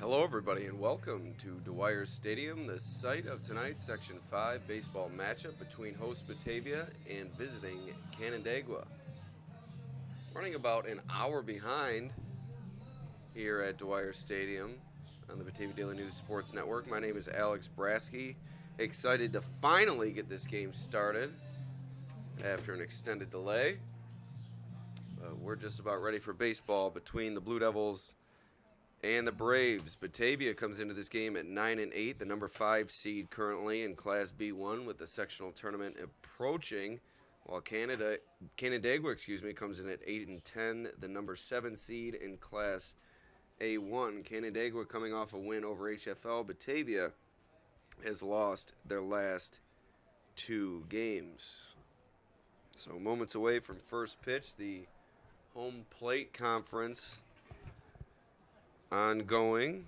Hello, everybody, and welcome to Dwyer Stadium, the site of tonight's Section 5 baseball matchup between host Batavia and visiting Canandaigua. Running about an hour behind here at Dwyer Stadium on the Batavia Daily News Sports Network. My name is Alex Brasky. Excited to finally get this game started after an extended delay. We're just about ready for baseball between the Blue Devils and the Braves. Batavia comes into this game at 9-8, the number 5 seed currently in Class B1 with the sectional tournament approaching, while Canandaigua comes in at 8-10, the number 7 seed in Class A1. Canandaigua coming off a win over HFL. Batavia has lost their last 2 games. So moments away from first pitch, the home plate conference ongoing,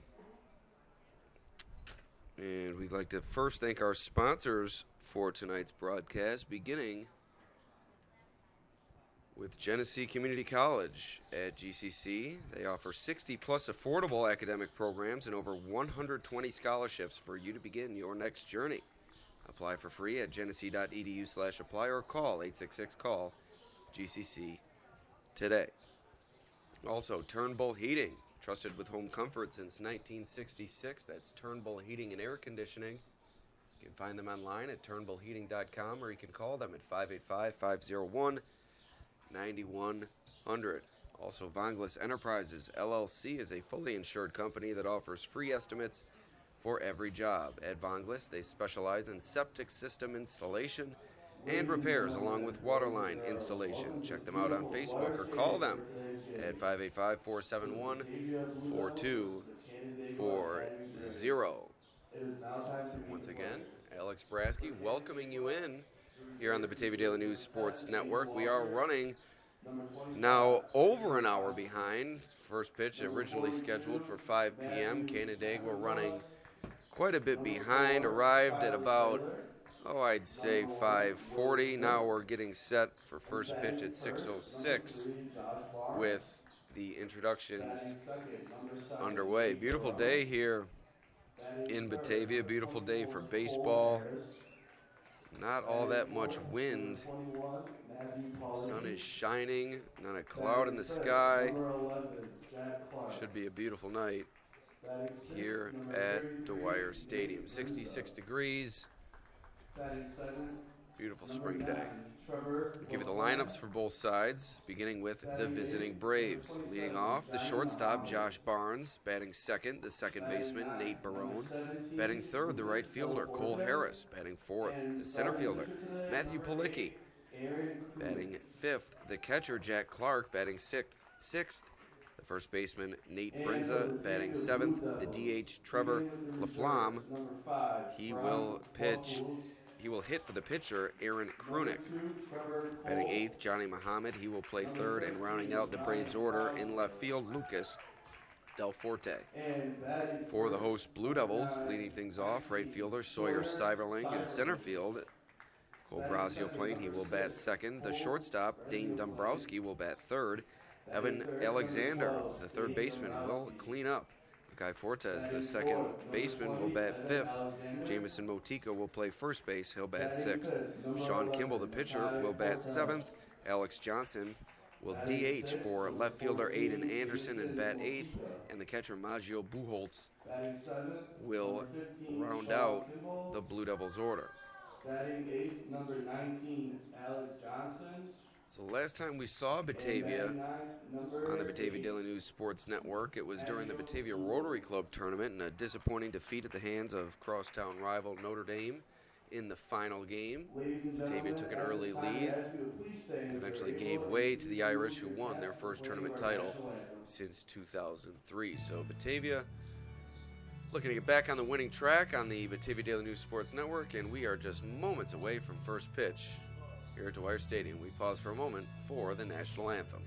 and we'd like to first thank our sponsors for tonight's broadcast, beginning with Genesee Community College. At GCC, they offer 60 plus affordable academic programs and over 120 scholarships for you to begin your next journey. Apply for free at genesee.edu/apply or call 866-CALL-GCC today. Also, Turnbull Heating, trusted with home comfort since 1966. That's Turnbull Heating and Air Conditioning. You can find them online at turnbullheating.com, or you can call them at 585-501-9100. Also, Vonglis Enterprises, LLC is a fully insured company that offers free estimates for every job. At Vonglis, they specialize in septic system installation and repairs along with waterline installation. Check them out on Facebook or call them at 585-471-4240. So once again, Alex Brasky welcoming you in here on the Batavia Daily News Sports Network. We are running now over an hour behind. First pitch originally scheduled for 5 p.m. Canandaigua running quite a bit behind. Arrived at about, I'd say 5:40. Now we're getting set for first pitch at 6:06 with the introductions underway. Beautiful day here in Batavia. Beautiful day for baseball. Not all that much wind. Sun is shining. Not a cloud in the sky. Should be a beautiful night here at Dwyer Stadium. 66 degrees. Beautiful spring day. I'll give you the lineups for both sides, beginning with the visiting Braves. Leading off, the shortstop, Josh Barnes. Batting second, the second baseman, Nate Barone. Batting third, the right fielder, Cole Harris. Batting fourth, the center fielder, Matthew Palicki. Batting fifth, the catcher, Jack Clark. Batting sixth, the first baseman, Nate Brinza. Batting seventh, the DH, Trevor Laflamme. He will hit for the pitcher, Aaron Krunick. Batting eighth, Johnny Muhammad. He will play third, and rounding out the Braves order in left field, Lucas Del Forte. For the host Blue Devils, leading things off, right fielder Sawyer Seiverling. In center field, Cole Grazio playing. He will bat second. The shortstop, Dane Dombrowski, will bat third. Evan Alexander, the third baseman, will clean up. Guy Fortes, the second baseman, will bat fifth. Jamison Motika will play first base. He'll bat sixth. Sean Kimball, the pitcher, will bat seventh. Alex Johnson will DH for left fielder Aiden Anderson and bat eighth. And the catcher, Maggio Buchholz, will round out the Blue Devils order. Batting eighth, number 19, Alex Johnson. So the last time we saw Batavia on the Batavia Daily News Sports Network, it was during the Batavia Rotary Club tournament and a disappointing defeat at the hands of crosstown rival Notre Dame in the final game. Batavia took an early lead and eventually gave way to the Irish, who won their first tournament title since 2003. So Batavia looking to get back on the winning track on the Batavia Daily News Sports Network, and we are just moments away from first pitch here at Dwyer Stadium. We pause for a moment for the national anthem.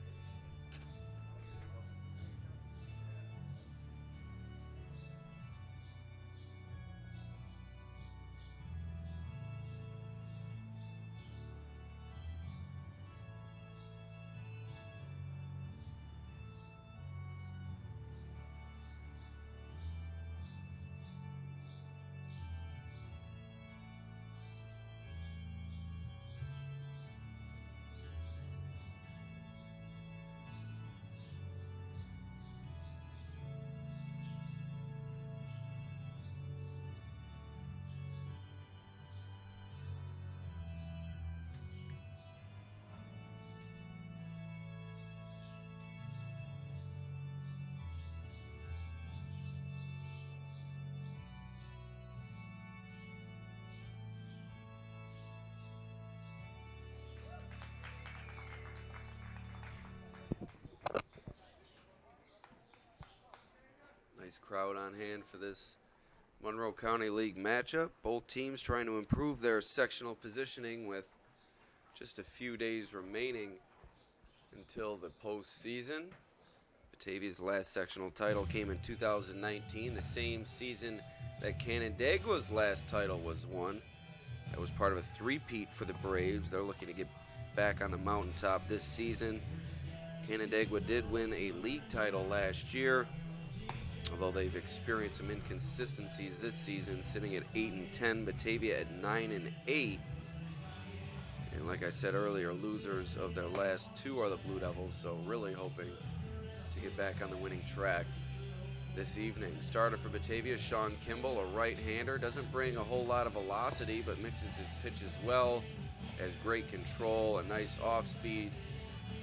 Nice crowd on hand for this Monroe County League matchup. Both teams trying to improve their sectional positioning with just a few days remaining until the postseason. Batavia's last sectional title came in 2019, the same season that Canandaigua's last title was won. That was part of a three-peat for the Braves. They're looking to get back on the mountaintop this season. Canandaigua did win a league title last year, although they've experienced some inconsistencies this season, sitting at 8-10, Batavia at 9-8. And like I said earlier, losers of their last two are the Blue Devils, so really hoping to get back on the winning track this evening. Starter for Batavia, Sean Kimball, a right-hander. Doesn't bring a whole lot of velocity, but mixes his pitches well. Has great control, a nice off-speed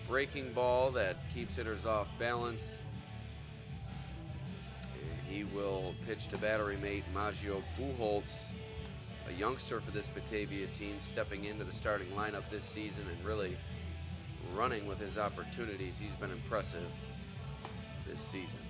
breaking ball that keeps hitters off balance. And he will pitch to battery mate Maggio Buchholz, a youngster for this Batavia team, stepping into the starting lineup this season and really running with his opportunities. He's been impressive this season.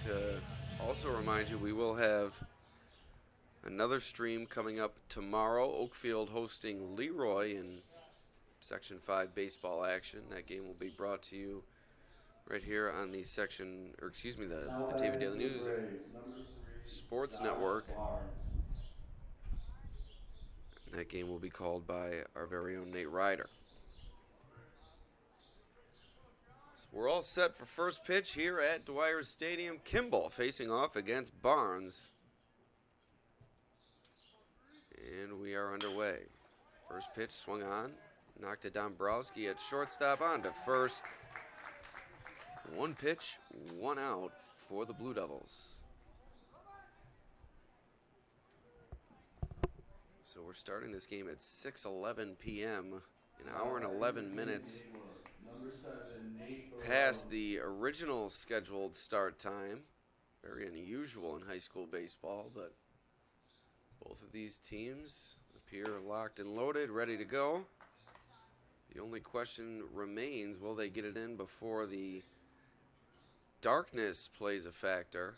To also remind you, we will have another stream coming up tomorrow. Oakfield hosting Leroy in Section 5 baseball action. That game will be brought to you right here on the the Batavia Daily News Sports Network. And that game will be called by our very own Nate Ryder. We're all set for first pitch here at Dwyer Stadium. Kimball facing off against Barnes. And we are underway. First pitch swung on. Knocked it down. Brasky at shortstop, on to first. One pitch, one out for the Blue Devils. So we're starting this game at 6:11 p.m. An hour and 11 minutes past the original scheduled start time. Very unusual in high school baseball, but both of these teams appear locked and loaded, ready to go. The only question remains, will they get it in before the darkness plays a factor?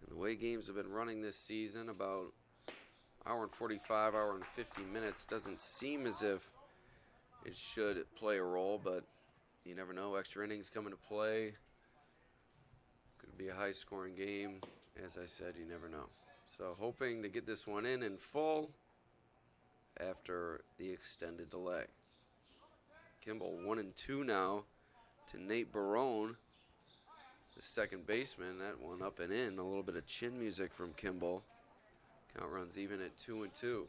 And the way games have been running this season, about hour and 45, hour and 50 minutes, doesn't seem as if it should play a role, but you never know. Extra innings come into play. Could be a high-scoring game. As I said, you never know. So hoping to get this one in full after the extended delay. Kimball 1-2 now to Nate Barone, the second baseman. That one up and in. A little bit of chin music from Kimball. Count runs even at 2-2.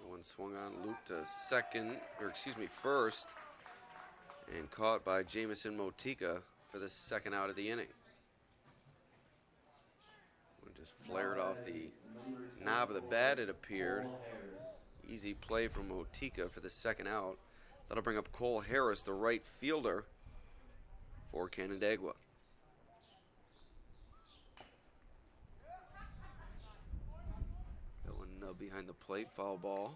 One swung on, looped to first, and caught by Jamison Motika for the second out of the inning. One just flared off the knob of the bat, it appeared. Easy play from Motika for the second out. That'll bring up Cole Harris, the right fielder for Canandaigua. That one behind the plate, foul ball.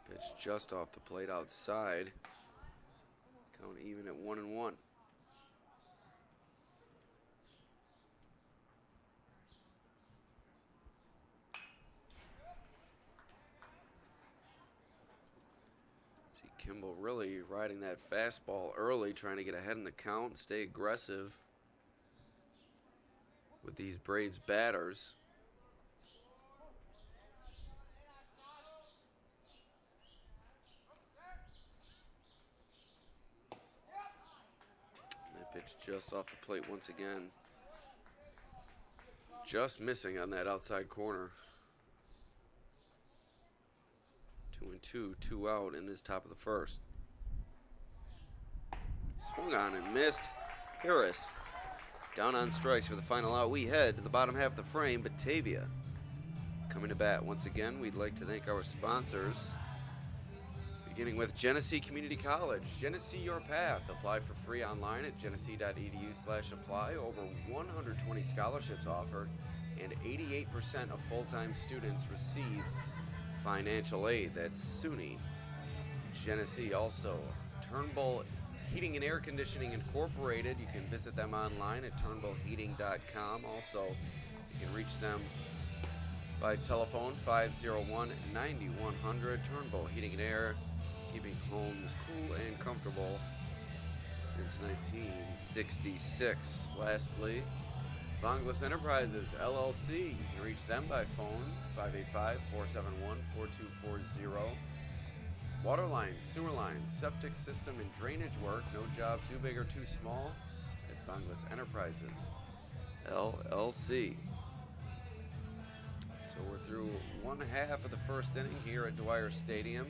Pitch just off the plate outside. Count even at 1-1. Kimball really riding that fastball early, trying to get ahead in the count, stay aggressive with these Braves batters. That pitch just off the plate once again. Just missing on that outside corner. 2-2, 2 out in this top of the first. Swung on and missed. Harris down on strikes for the final out. We head to the bottom half of the frame. Batavia coming to bat. Once again, we'd like to thank our sponsors, beginning with Genesee Community College. Genesee Your Path. Apply for free online at genesee.edu/apply. Over 120 scholarships offered, and 88% of full-time students receive financial aid. That's SUNY Genesee. Also, Turnbull Heating and Air Conditioning Incorporated. You can visit them online at turnbullheating.com. Also, you can reach them by telephone 501-9100. Turnbull Heating and Air, keeping homes cool and comfortable since 1966. Lastly, Bongos Enterprises, LLC. You can reach them by phone 585-471-4240. Water lines, sewer lines, septic system, and drainage work. No job too big or too small. It's Bongos Enterprises, LLC. So we're through one half of the first inning here at Dwyer Stadium.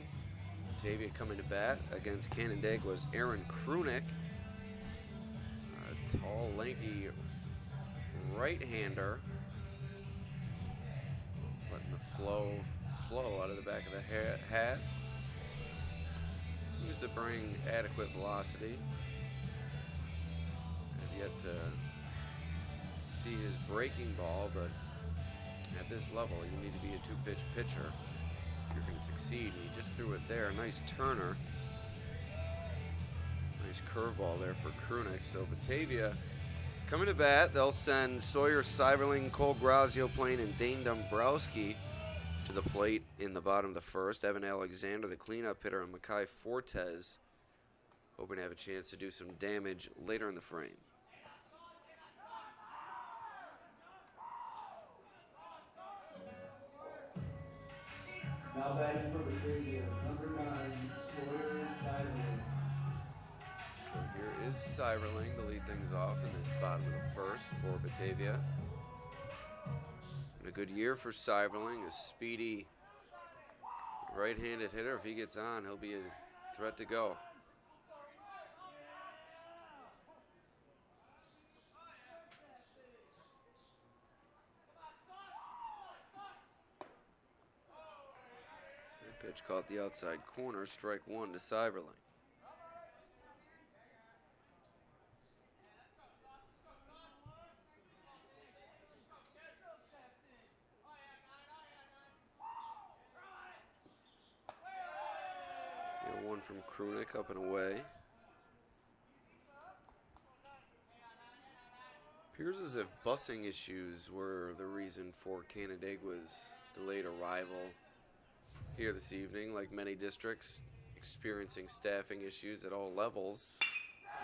Batavia coming to bat against Canandaigua's Aaron Krunick. A tall, lanky right-hander. Letting the flow out of the back of the hat. Seems to bring adequate velocity. I've yet to see his breaking ball, but at this level, you need to be a two-pitch pitcher if you're going to succeed. He just threw it there. Nice turner. Nice curveball there for Krunick. So Batavia coming to bat. They'll send Sawyer Seiberling, Cole Grazioplane, and Dane Dombrowski to the plate in the bottom of the first. Evan Alexander, the cleanup hitter, and Makai Fortes hoping to have a chance to do some damage later in the frame. Now batting for Batavia, number 9, Dwyer Stadium. So here is Seiberling to lead things off in this bottom of the first for Batavia. And a good year for Seiberling, a speedy right-handed hitter. If he gets on, he'll be a threat to go. That pitch caught the outside corner, strike one to Seiberling. One from Krunick, up and away. Appears as if busing issues were the reason for Canandaigua's delayed arrival here this evening. Like many districts, experiencing staffing issues at all levels.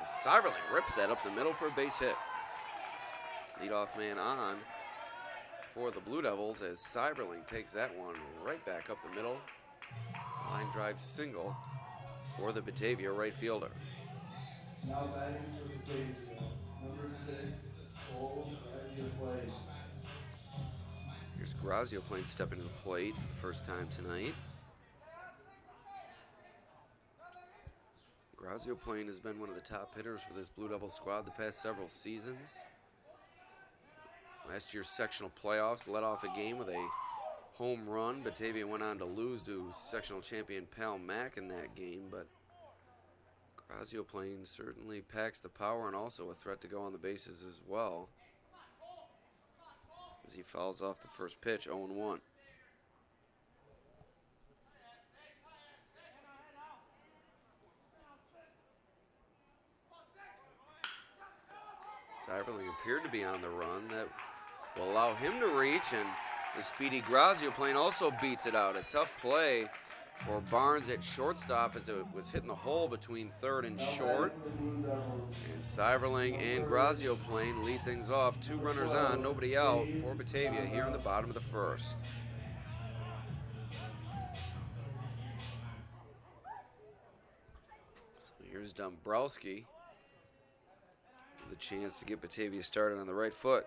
As Seiberling rips that up the middle for a base hit. Leadoff man on for the Blue Devils as Seiberling takes that one right back up the middle. Line drive single for the Batavia right fielder. Now batting for Batavia, number 6, Cole Grazioplane. Here's Grazioplane stepping to the plate for the first time tonight. Grazioplane has been one of the top hitters for this Blue Devil squad the past several seasons. Last year's sectional playoffs led off a game with a home run. Batavia went on to lose to sectional champion Pal Mac in that game, but Grazioplane certainly packs the power and also a threat to go on the bases as well, as he fouls off the first pitch, 0-1. Seiberling appeared to be on the run. That will allow him to reach, and the speedy Grazioplane also beats it out. A tough play for Barnes at shortstop as it was hitting the hole between third and short. And Seiberling and Grazioplane lead things off. 2 runners on, nobody out for Batavia here in the bottom of the first. So here's Dombrowski with a chance to get Batavia started on the right foot.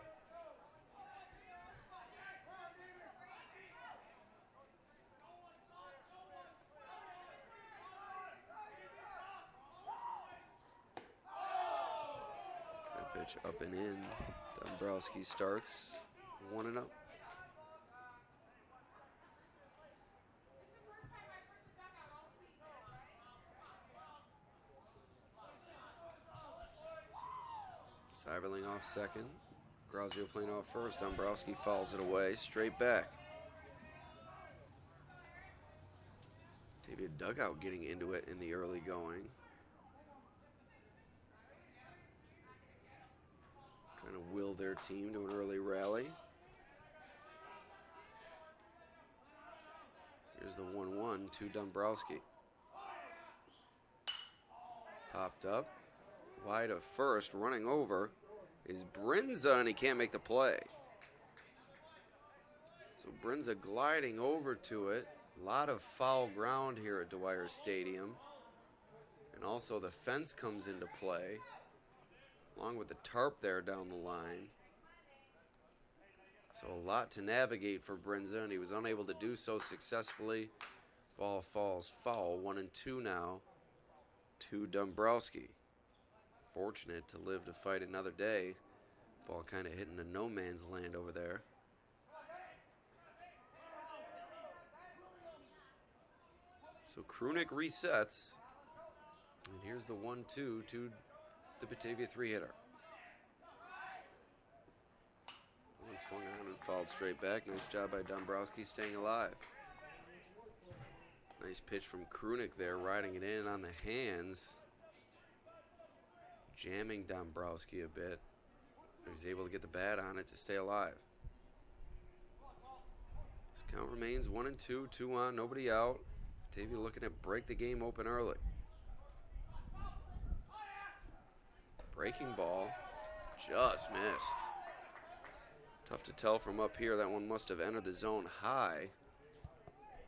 Pitch up and in. Dombrowski starts 1-0. Seiverling off second. Grazio playing off first. Dombrowski fouls it away. Straight back. Batavia dugout getting into it in the early going. Trying to will their team to an early rally. Here's the 1-1 to Dombrowski. Popped up. Wide of first, running over is Brinza, and he can't make the play. So Brinza gliding over to it. A lot of foul ground here at Dwyer Stadium. And also the fence comes into play, along with the tarp there down the line. So a lot to navigate for Brinza, and he was unable to do so successfully. Ball falls foul, 1-2 now to Dombrowski. Fortunate to live to fight another day. Ball kind of hitting a no man's land over there. So Krunick resets. And here's the 1-2 to the Batavia 3-hitter. One swung on and fouled straight back. Nice job by Dombrowski staying alive. Nice pitch from Krunick there, riding it in on the hands. Jamming Dombrowski a bit. He was able to get the bat on it to stay alive. This count remains 1-2, 2 on, nobody out. Batavia looking to break the game open early. Breaking ball, just missed. Tough to tell from up here. That one must have entered the zone high,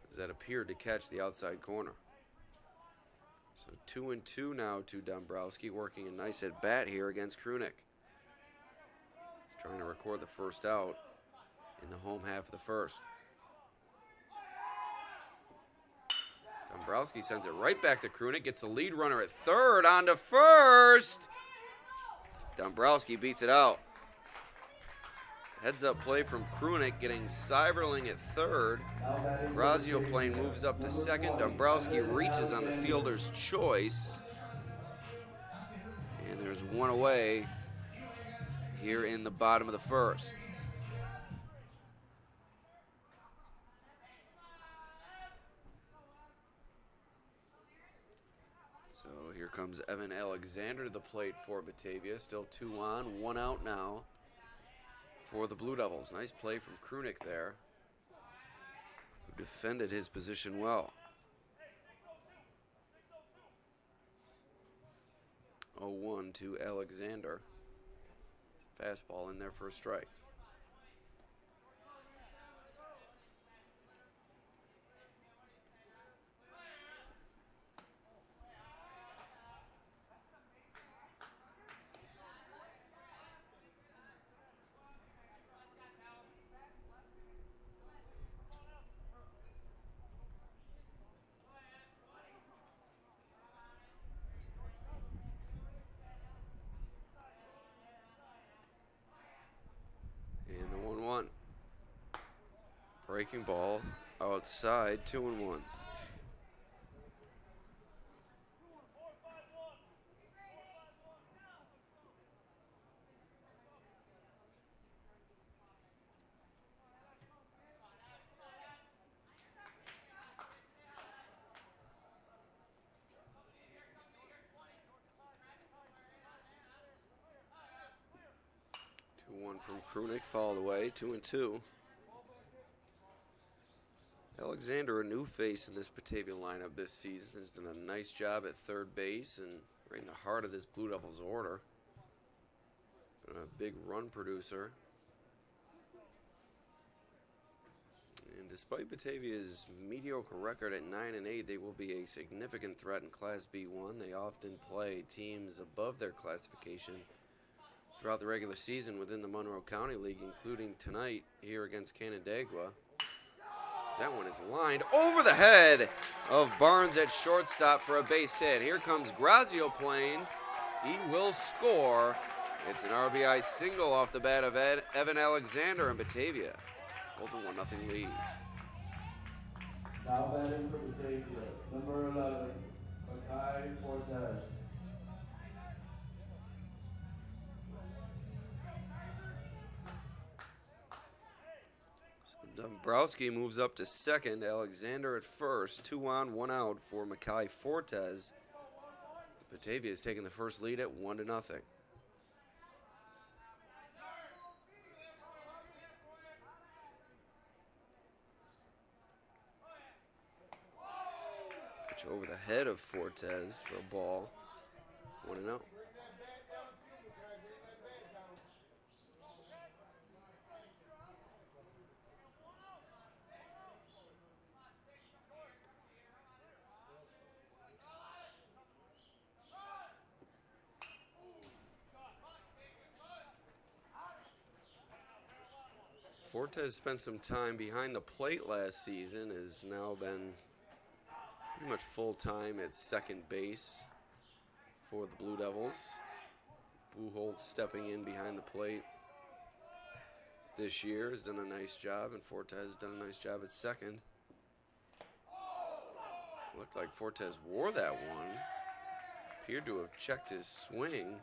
as that appeared to catch the outside corner. So 2-2 now to Dombrowski, working a nice at bat here against Krunick. He's trying to record the first out in the home half of the first. Dombrowski sends it right back to Krunick, gets the lead runner at third, on to first. Dombrowski beats it out. Heads up play from Krunick, getting Seiverling at third. Grazio plane moves up to second. Dombrowski reaches on the fielder's choice. And there's one away here in the bottom of the first. So here comes Evan Alexander to the plate for Batavia. Still 2 on, 1 out now for the Blue Devils. Nice play from Krunick there, who defended his position well. 0-1 to Alexander. Fastball in there for a strike. Breaking ball outside, 2-1. From Krunick, fouled away, 2-2. Alexander, a new face in this Batavia lineup this season, has done a nice job at third base and right in the heart of this Blue Devils order. Been a big run producer. And despite Batavia's mediocre record at 9-8, they will be a significant threat in Class B1. They often play teams above their classification throughout the regular season within the Monroe County League, including tonight here against Canandaigua. That one is lined over the head of Barnes at shortstop for a base hit. Here comes Grazio playing. He will score, It's an RBI single off the bat of Evan Alexander in Batavia. Holds a 1-0 lead. Now batting for Batavia, number 11, Makai Fortes. Brasky moves up to second. Alexander at first. 2 on, 1 out for Makai Fortes. Batavia is taking the first lead at 1-0. Pitch over the head of Fortes for a ball. 1-0. Fortes spent some time behind the plate last season, has now been pretty much full-time at second base for the Blue Devils. Buchholz stepping in behind the plate this year has done a nice job, and Fortes has done a nice job at second. Looked like Fortes wore that one. Appeared to have checked his swing.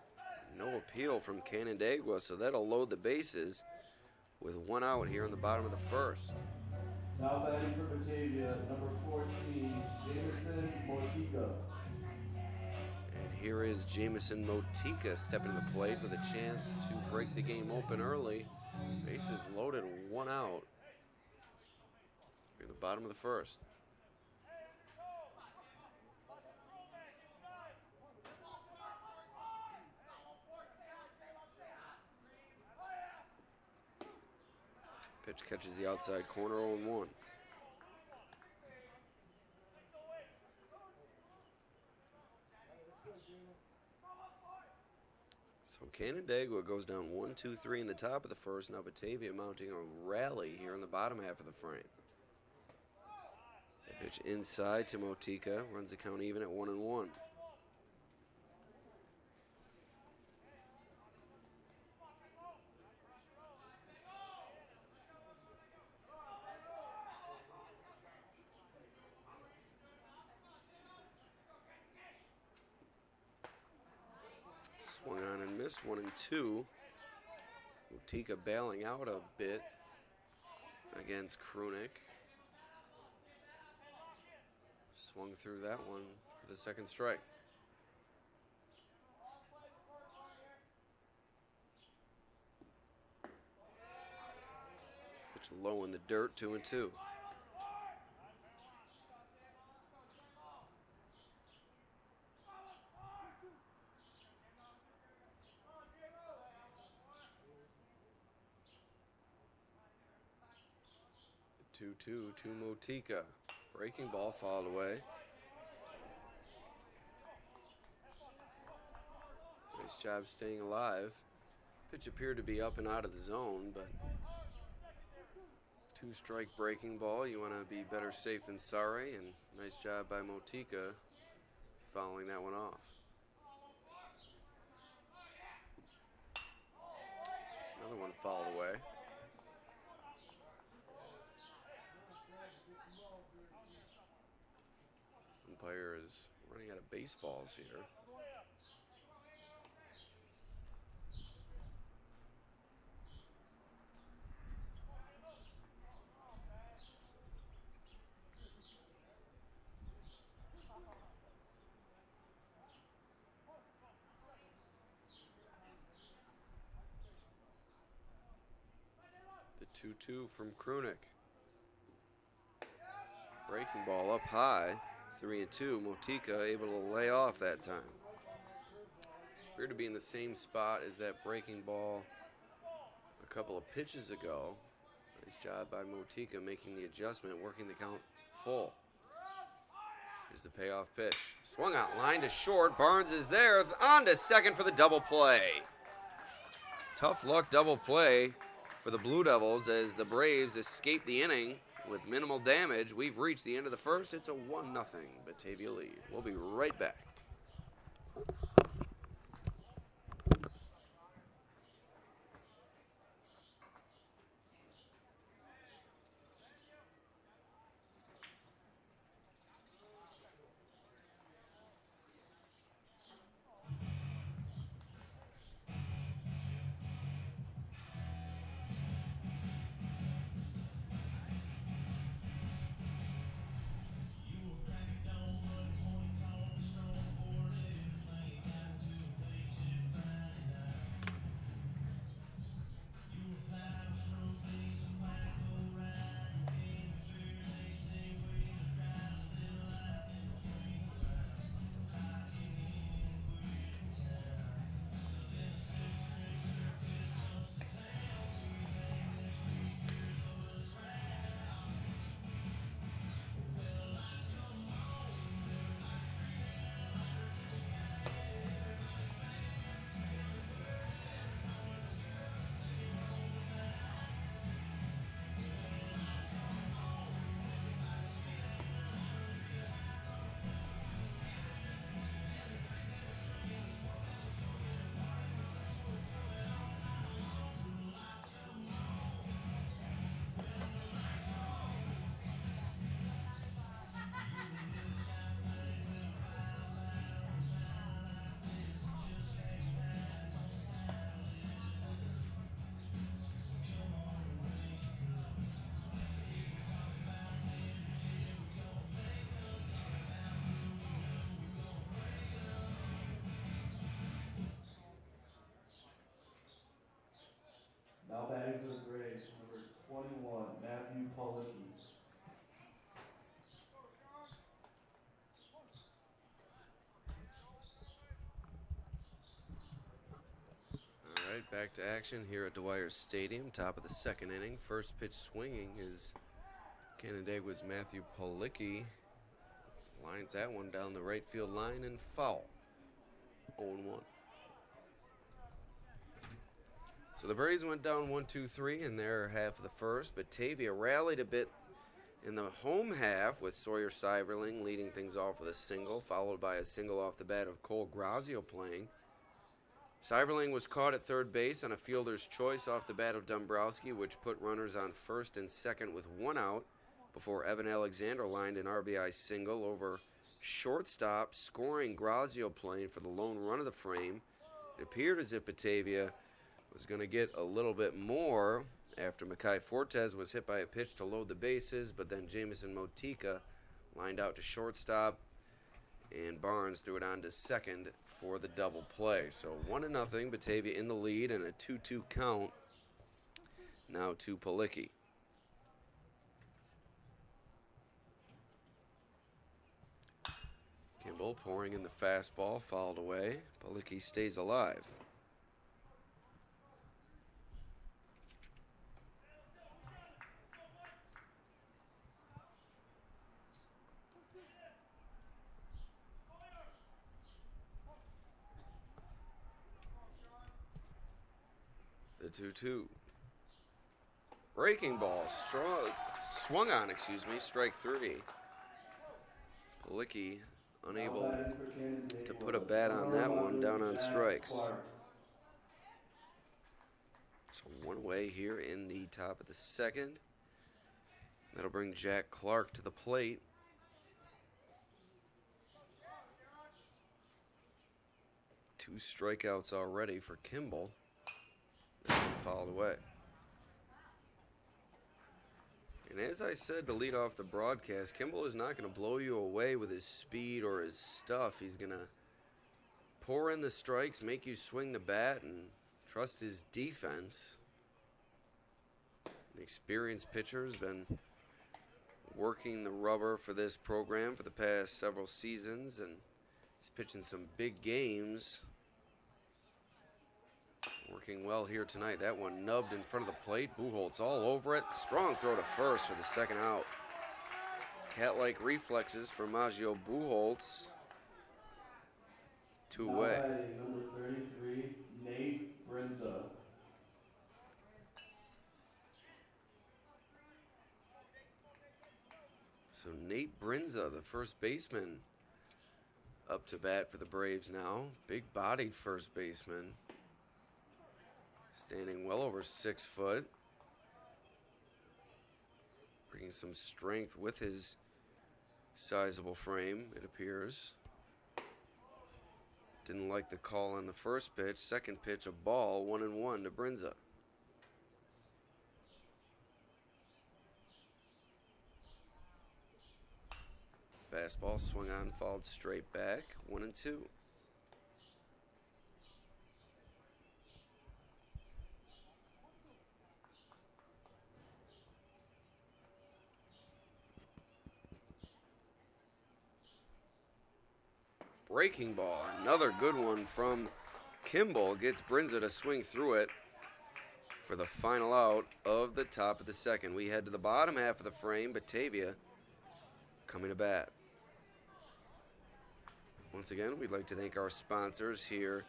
No appeal from Canandaigua, so that'll load the bases with 1 out here in the bottom of the first. Now batting for Batavia, number 14, Jameson Motika. And here is Jameson Motika stepping to the plate with a chance to break the game open early. Bases loaded, 1 out here in the bottom of the first. Pitch catches the outside corner, 0-1. So Canandaigua goes down 1-2-3 in the top of the first. Now Batavia mounting a rally here in the bottom half of the frame. The pitch inside to Motika, runs the count even at 1-1. Swung on and missed, 1-2. Motika bailing out a bit against Krunick. Swung through that one for the second strike. Pitch low in the dirt, 2-2. The 2-2 to Motika. Breaking ball fouled away. Nice job staying alive. Pitch appeared to be up and out of the zone, but 2-strike breaking ball. You want to be better safe than sorry, and nice job by Motika fouling that one off. Another one fouled away. Umpire is running out of baseballs here. The 2-2 from Krunick. Breaking ball up high. 3-2. Motika able to lay off that time. Appeared to be in the same spot as that breaking ball a couple of pitches ago. Nice job by Motika making the adjustment, working the count full. Here's the payoff pitch. Swung out line to short. Barnes is there. On to second for the double play. Tough luck double play for the Blue Devils as the Braves escape the inning with minimal damage. We've reached the end of the first. It's a 1-0 Batavia lead. We'll be right back. Palicki. All right, back to action here at Dwyer Stadium, top of the second inning. First pitch swinging is Canandaigua's Matthew Palicki. Lines that one down the right field line and foul. 0-1. So the Braves went down 1-2-3 in their half of the first. Batavia rallied a bit in the home half with Sawyer Seiverling leading things off with a single, followed by a single off the bat of Cole Grazio playing. Seiverling was caught at third base on a fielder's choice off the bat of Brasky, which put runners on first and second with one out before Evan Alexander lined an RBI single over shortstop, scoring Grazio playing for the lone run of the frame. It appeared as if Batavia was going to get a little bit more after Makai Fortes was hit by a pitch to load the bases, but then Jamison Motika lined out to shortstop, and Barnes threw it on to second for the double play. So 1-0, Batavia in the lead, and a 2-2 count now to Palicki. Kimball pouring in the fastball, fouled away. Palicki stays alive. The 2-2. Breaking ball, swung on, strike three. Palicki unable to put a bat on that one, down on strikes. So one away here in the top of the second. That'll bring Jack Clark to the plate. Two strikeouts already for Kimball. That one fouled away. And as I said to lead off the broadcast, Kimball is not going to blow you away with his speed or his stuff. He's going to pour in the strikes, make you swing the bat, and trust his defense. An experienced pitcher has been working the rubber for this program for the past several seasons, and he's pitching some big games. Working well here tonight. That one nubbed in front of the plate. Buchholz all over it. Strong throw to first for the second out. Cat-like reflexes for Maggio Buchholz. Two away. Number 33, Nate Brinza. So Nate Brinza, the first baseman, up to bat for the Braves now. Big-bodied first baseman. Standing well over 6 foot. Bringing some strength with his sizable frame, it appears. Didn't like the call on the first pitch. Second pitch, a ball, 1-1 to Brinza. Fastball swung on, fouled straight back, 1-2. Breaking ball, another good one from Kimball. Gets Brinza to swing through it for the final out of the top of the second. We head to the bottom half of the frame. Batavia coming to bat. Once again, we'd like to thank our sponsors here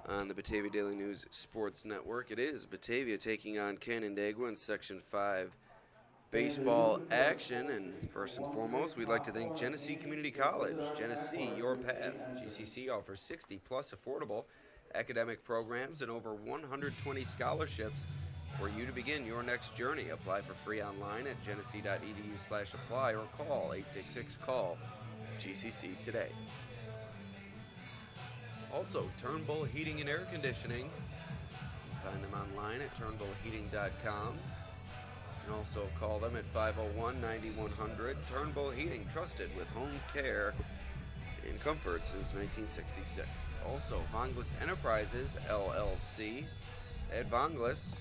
on the Batavia Daily News Sports Network. It is Batavia taking on Canandaigua in Section 5 baseball action, and first and foremost, we'd like to thank Genesee Community College. Genesee, your path. GCC offers 60-plus affordable academic programs and over 120 scholarships for you to begin your next journey. Apply for free online at genesee.edu/apply or call 866-CALL-GCC today. Also, Turnbull Heating and Air Conditioning. You can find them online at turnbullheating.com. You can also call them at 501-9100. Turnbull Heating, trusted with home care and comfort since 1966. Also, Vonglis Enterprises, LLC. At Vonglis,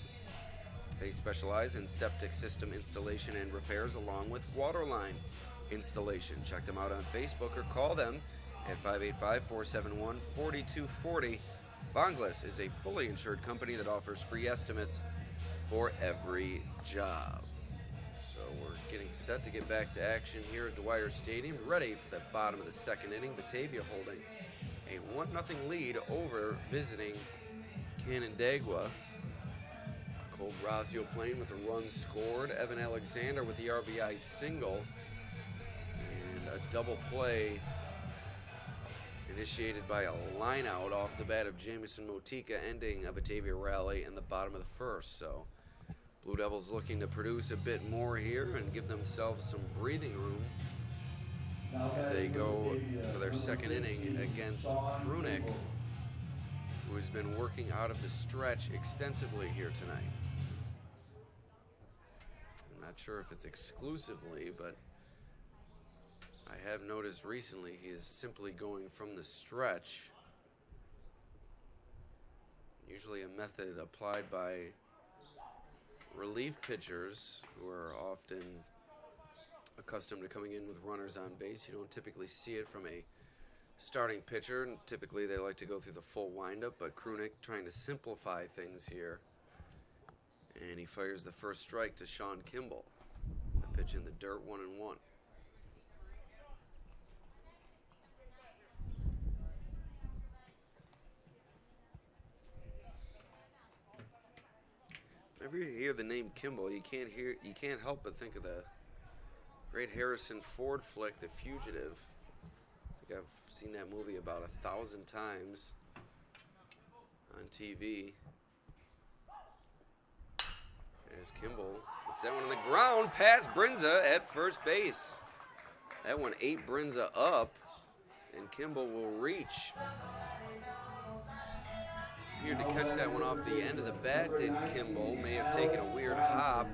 They specialize in septic system installation and repairs along with water line installation. Check them out on Facebook or call them at 585-471-4240. Bonglis is a fully insured company that offers free estimates for every job. So we're getting set to get back to action here at Dwyer Stadium, ready for the bottom of the second inning. Batavia holding a 1-0 lead over visiting Canandaigua. Cole Brazio playing with the runs scored. Evan Alexander with the RBI single. And a double play initiated by a line out off the bat of Jamison Motika, ending a Batavia rally in the bottom of the first. So Blue Devils looking to produce a bit more here and give themselves some breathing room as they go for their second inning against Krunick, who has been working out of the stretch extensively here tonight. I'm not sure if it's exclusively, but I have noticed recently he is simply going from the stretch. Usually a method applied by relief pitchers who are often accustomed to coming in with runners on base. You don't typically see it from a starting pitcher. Typically they like to go through the full windup, but Krunick trying to simplify things here. And he fires the first strike to Sean Kimball. The pitch in the dirt, 1-1. Whenever you hear the name Kimball, you can't help but think of the great Harrison Ford flick, The Fugitive. I think I've seen that movie about 1,000 times on TV. As Kimball hits that one on the ground past Brinza at first base. That one ate Brinza up, and Kimball will reach. Here to catch that one off the end of the bat did Kimball. May have taken a weird hop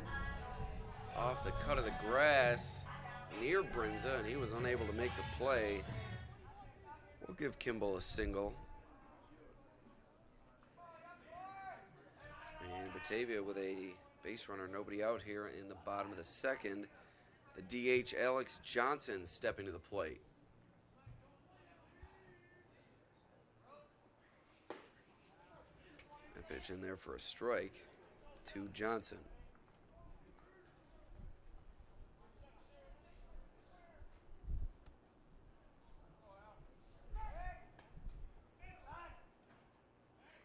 off the cut of the grass near Brinza, and he was unable to make the play. We'll give Kimball a single. And Batavia with a base runner, nobody out here in the bottom of the second. The DH Alex Johnson stepping to the plate. Pitch in there for a strike to Johnson.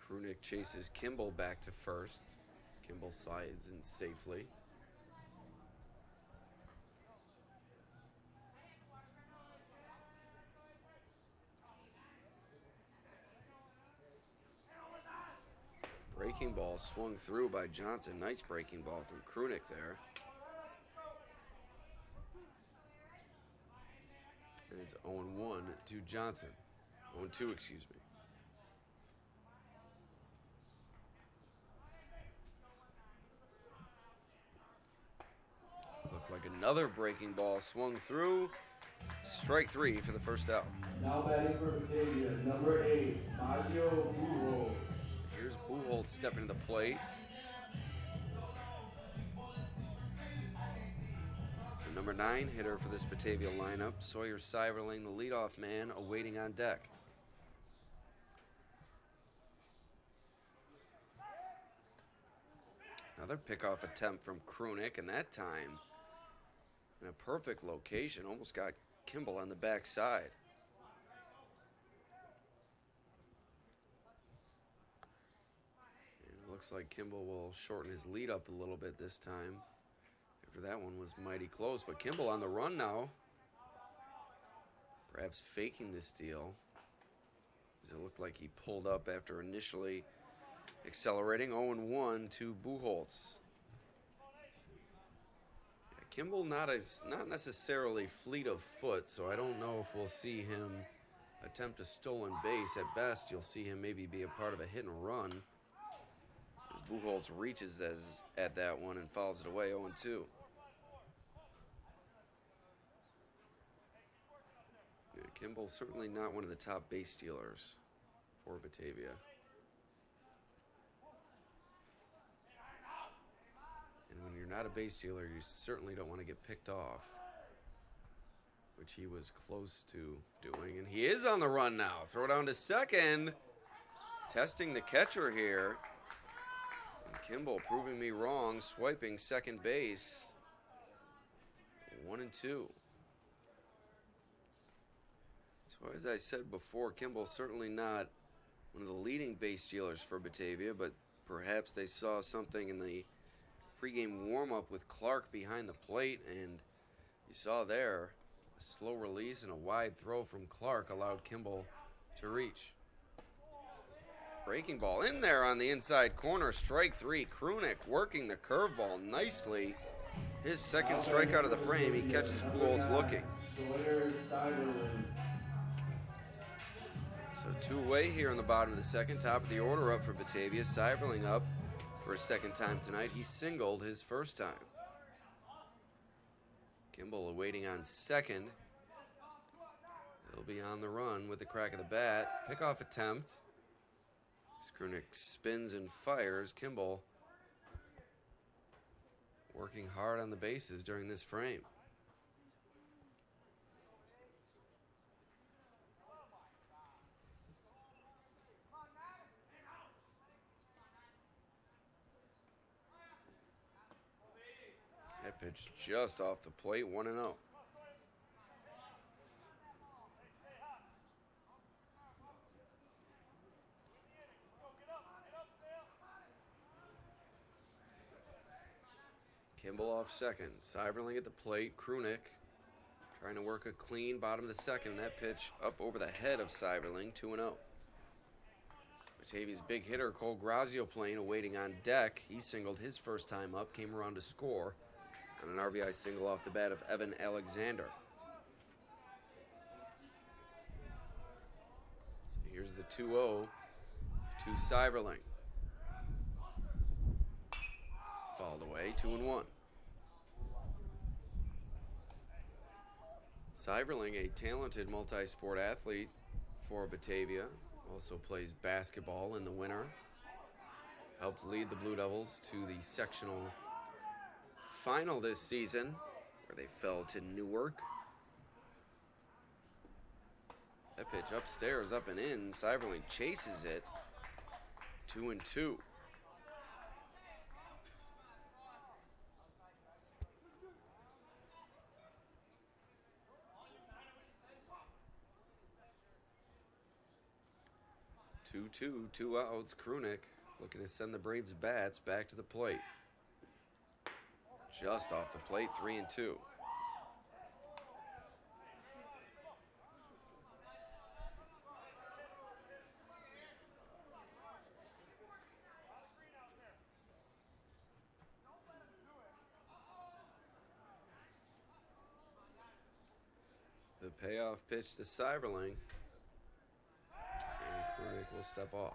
Krunick chases Kimball back to first. Kimball slides in safely. Breaking ball swung through by Johnson. Nice breaking ball from Krunick there. And it's 0-1 to Johnson. 0-2, excuse me. Looked like another breaking ball swung through. Strike three for the first out. Now batting for Batavia, number 8, Mario Bujo. Here's Buchholz stepping to the plate. The number 9 hitter for this Batavia lineup, Sawyer Seiverling, the leadoff man, awaiting on deck. Another pickoff attempt from Krunick, and that time in a perfect location, almost got Kimball on the backside. Looks like Kimball will shorten his lead up a little bit this time. After that one was mighty close, but Kimball on the run now. Perhaps faking the steal, as it looked like he pulled up after initially accelerating. 0-1 to Buchholz. Yeah, Kimball not necessarily fleet of foot, so I don't know if we'll see him attempt a stolen base. At best, you'll see him maybe be a part of a hit and run. As Buchholz reaches at that one and fouls it away, 0-2. Yeah, Kimball's certainly not one of the top base stealers for Batavia. you're not a base stealer, you certainly don't want to get picked off, which he was close to doing. And he is on the run now. Throw down to second. Testing the catcher here. And Kimball proving me wrong, swiping second base. 1-2. So as I said before, Kimball certainly not one of the leading base stealers for Batavia, but perhaps they saw something in the pregame warm-up with Clark behind the plate, and you saw there a slow release and a wide throw from Clark allowed Kimball to reach. Breaking ball in there on the inside corner, strike three. Krunick working the curveball nicely. His second strikeout of the frame. He catches Pujols looking. So two-way here in the bottom of the second. Top of the order up for Batavia. Seiberling up for a second time tonight. He singled his first time. Kimball awaiting on second. He'll be on the run with the crack of the bat. Pickoff attempt. As Krunick spins and fires, Kimball working hard on the bases during this frame. That pitch just off the plate, 1-0. Kimball off second. Seiberling at the plate. Krunick trying to work a clean bottom of the second. That pitch up over the head of Seiberling, 2-0. Batavia's big hitter, Cole Grazio, playing, awaiting on deck. He singled his first time up, came around to score on an RBI single off the bat of Evan Alexander. So here's the 2-0 to Seiberling. Fouled away, 2-1. Seiberling, a talented multi-sport athlete for Batavia, also plays basketball in the winter. Helped lead the Blue Devils to the sectional final this season, where they fell to Newark. That pitch upstairs, up and in. Seiberling chases it. 2-2. Two outs. Krunick looking to send the Braves bats back to the plate. Just off the plate, 3-2. The payoff pitch to Seiberling. Krunick will step off.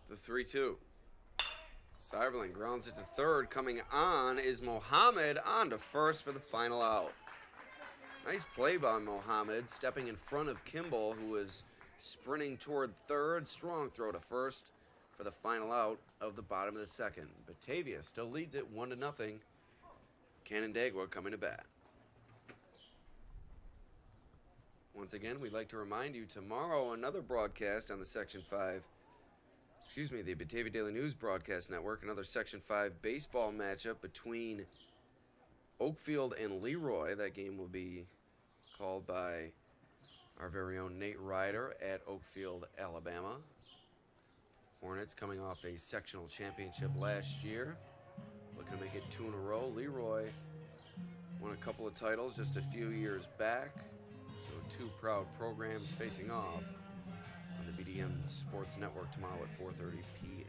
The 3-2. Seiberling grounds it to third. Coming on is Mohammed on to first for the final out. Nice play by Mohammed, stepping in front of Kimball, who was sprinting toward third. Strong throw to first for the final out of the bottom of the second. Batavia still leads it 1-0. Canandaigua coming to bat. Once again, we'd like to remind you tomorrow another broadcast on the the Batavia Daily News Broadcast Network, another Section 5 baseball matchup between Oakfield and Leroy. That game will be called by our very own Nate Ryder at Oakfield, Alabama. Hornets coming off a sectional championship last year, looking to make it 2 in a row. Leroy won a couple of titles just a few years back, so two proud programs facing off on the BDM Sports Network tomorrow at 4:30 p.m.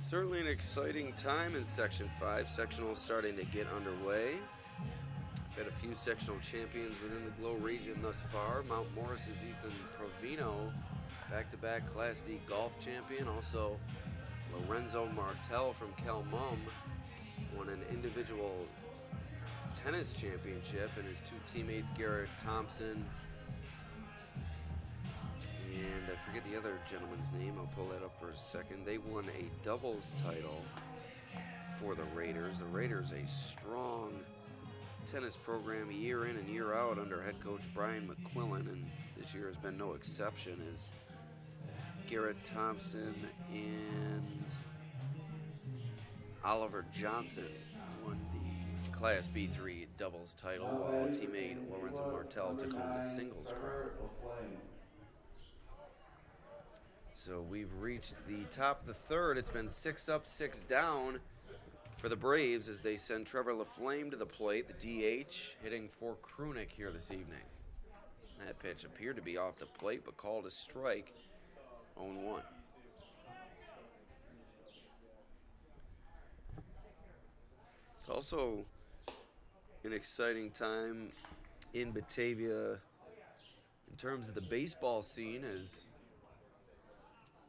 It's certainly an exciting time in Section 5. Sectional is starting to get underway. Got a few sectional champions within the Glow region thus far. Mount Morris's Ethan Provino, back-to-back Class D golf champion. Also, Lorenzo Martel from Calmum won an individual tennis championship, and his two teammates, Garrett Thompson and I forget the other gentleman's name. I'll pull that up for a second. They won a doubles title for the Raiders. The Raiders, a strong tennis program year in and year out under head coach Brian McQuillan, and this year has been no exception as Garrett Thompson and Oliver Johnson won the Class B3 doubles title, while teammate Lorenzo Martel took home the singles crown. So we've reached the top of the third. It's been 6 up, 6 down for the Braves as they send Trevor LaFlame to the plate, the DH, hitting for Krunick here this evening. That pitch appeared to be off the plate, but called a strike, 0-1. It's also an exciting time in Batavia in terms of the baseball scene, as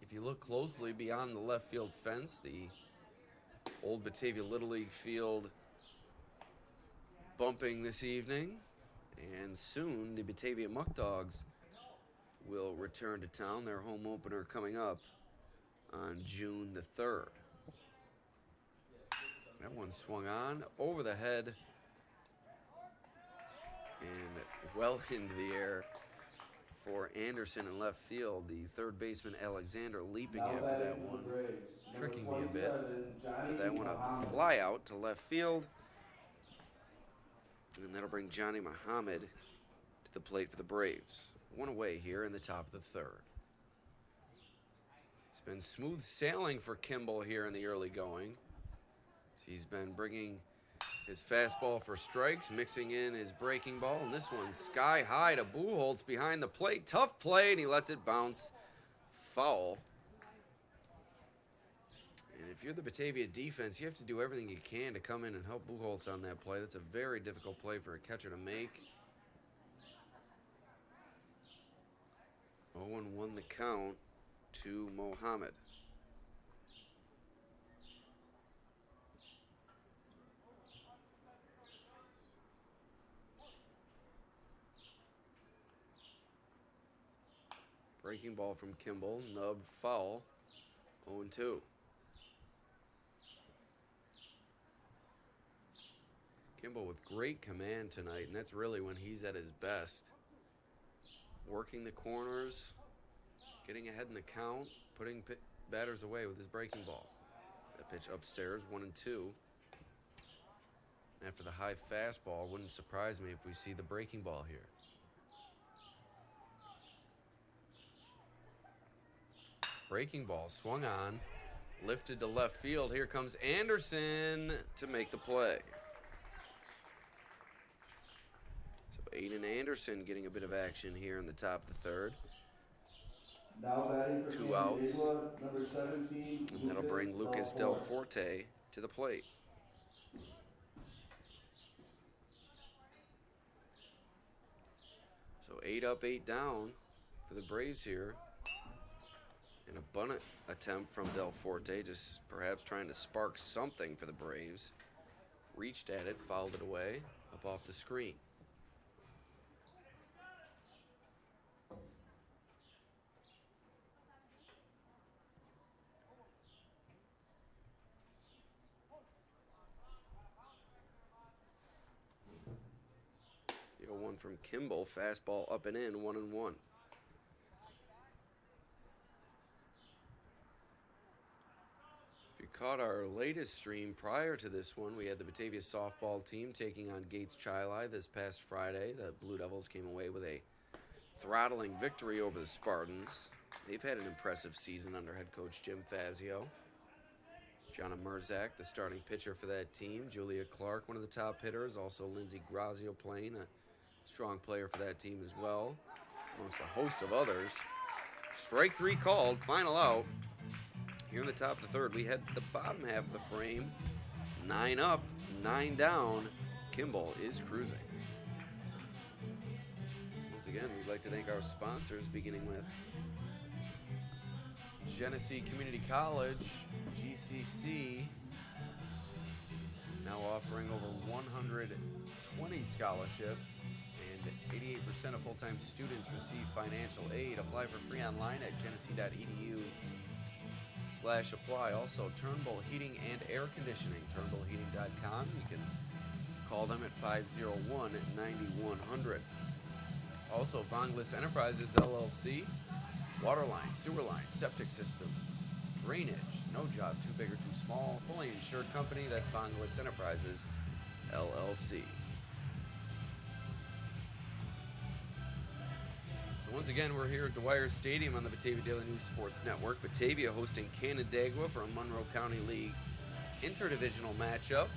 if you look closely beyond the left field fence, the old Batavia Little League field bumping this evening, and soon the Batavia Muck Dogs will return to town, their home opener coming up on June the 3rd. That one swung on over the head and well into the air for Anderson in left field. The third baseman Alexander leaping after that one, tricking me a bit. But that one a fly out to left field, and that'll bring Johnny Muhammad to the plate for the Braves. One away here in the top of the third. It's been smooth sailing for Kimball here in the early going. He's been bringing his fastball for strikes, mixing in his breaking ball, and this one sky high to Buchholz behind the plate. Tough play, and he lets it bounce foul. And if you're the Batavia defense, you have to do everything you can to come in and help Buchholz on that play. That's a very difficult play for a catcher to make. 0-1 the count to Mohammed. Breaking ball from Kimball, nubbed foul, 0-2. Kimball with great command tonight, and that's really when he's at his best. Working the corners, getting ahead in the count, putting batters away with his breaking ball. That pitch upstairs, 1-2. After the high fastball, wouldn't surprise me if we see the breaking ball here. Breaking ball swung on, lifted to left field. Here comes Anderson to make the play. So Aiden Anderson getting a bit of action here in the top of the third. Now batting for 2 outs. Canandaigua, number 17, And that'll bring Lucas Del Forte to the plate. So 8 up, 8 down for the Braves here. An abundant attempt from Del Forte, just perhaps trying to spark something for the Braves. Reached at it, fouled it away, up off the screen. The 0-1 from Kimball, fastball up and in, 1-1. Caught our latest stream prior to this one, we had the Batavia softball team taking on Gates Chili this past Friday. The Blue Devils came away with a throttling victory over the Spartans. They've had an impressive season under head coach Jim Fazio. Jonna Merzak, the starting pitcher for that team. Julia Clark, one of the top hitters. Also Lindsey Grazio playing, a strong player for that team as well, amongst a host of others. Strike 3 called, final out. Here in the top of the third, we head to the bottom half of the frame. 9 up, 9 down. Kimball is cruising. Once again, we'd like to thank our sponsors, beginning with Genesee Community College, GCC, now offering over 120 scholarships, and 88% of full-time students receive financial aid. Apply for free online at genesee.edu/apply. Also, Turnbull Heating and Air Conditioning, turnbullheating.com. You can call them at 501-9100. Also, Vonglis Enterprises, LLC, water lines, sewer lines, septic systems, drainage, no job too big or too small, fully insured company. That's Vonglis Enterprises, LLC. So once again, we're here at Dwyer Stadium on the Batavia Daily News Sports Network. Batavia hosting Canandaigua for a Monroe County League interdivisional matchup.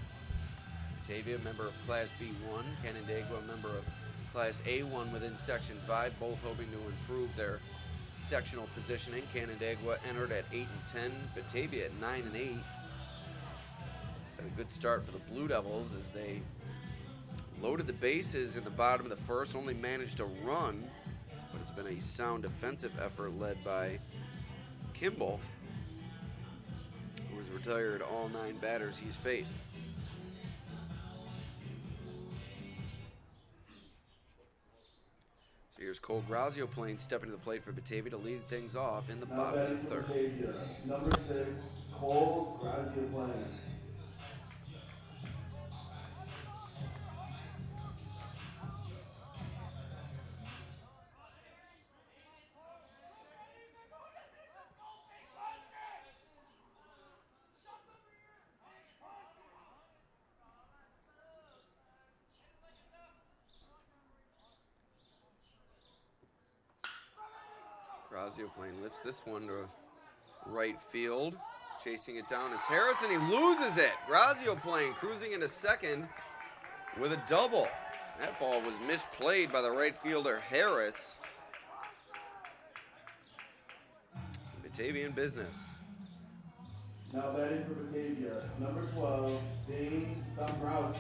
Batavia, member of Class B1, Canandaigua, member of Class A1 within Section 5, both hoping to improve their sectional positioning. Canandaigua entered at 8-10, Batavia at 9-8. Had a good start for the Blue Devils as they loaded the bases in the bottom of the first, only managed to run, but it's been a sound defensive effort led by Kimball, who has retired all 9 batters he's faced. So here's Cole Grazio playing, stepping to the plate for Batavia to lead things off in the bottom of the third. Batavia, number 6, Cole Grazio playing. Grazio playing lifts this one to right field. Chasing it down is Harris, and he loses it. Grazio playing, cruising into second with a double. That ball was misplayed by the right fielder, Harris. Batavian business. Now batting for Batavia, number 12, Dane Dombrowski.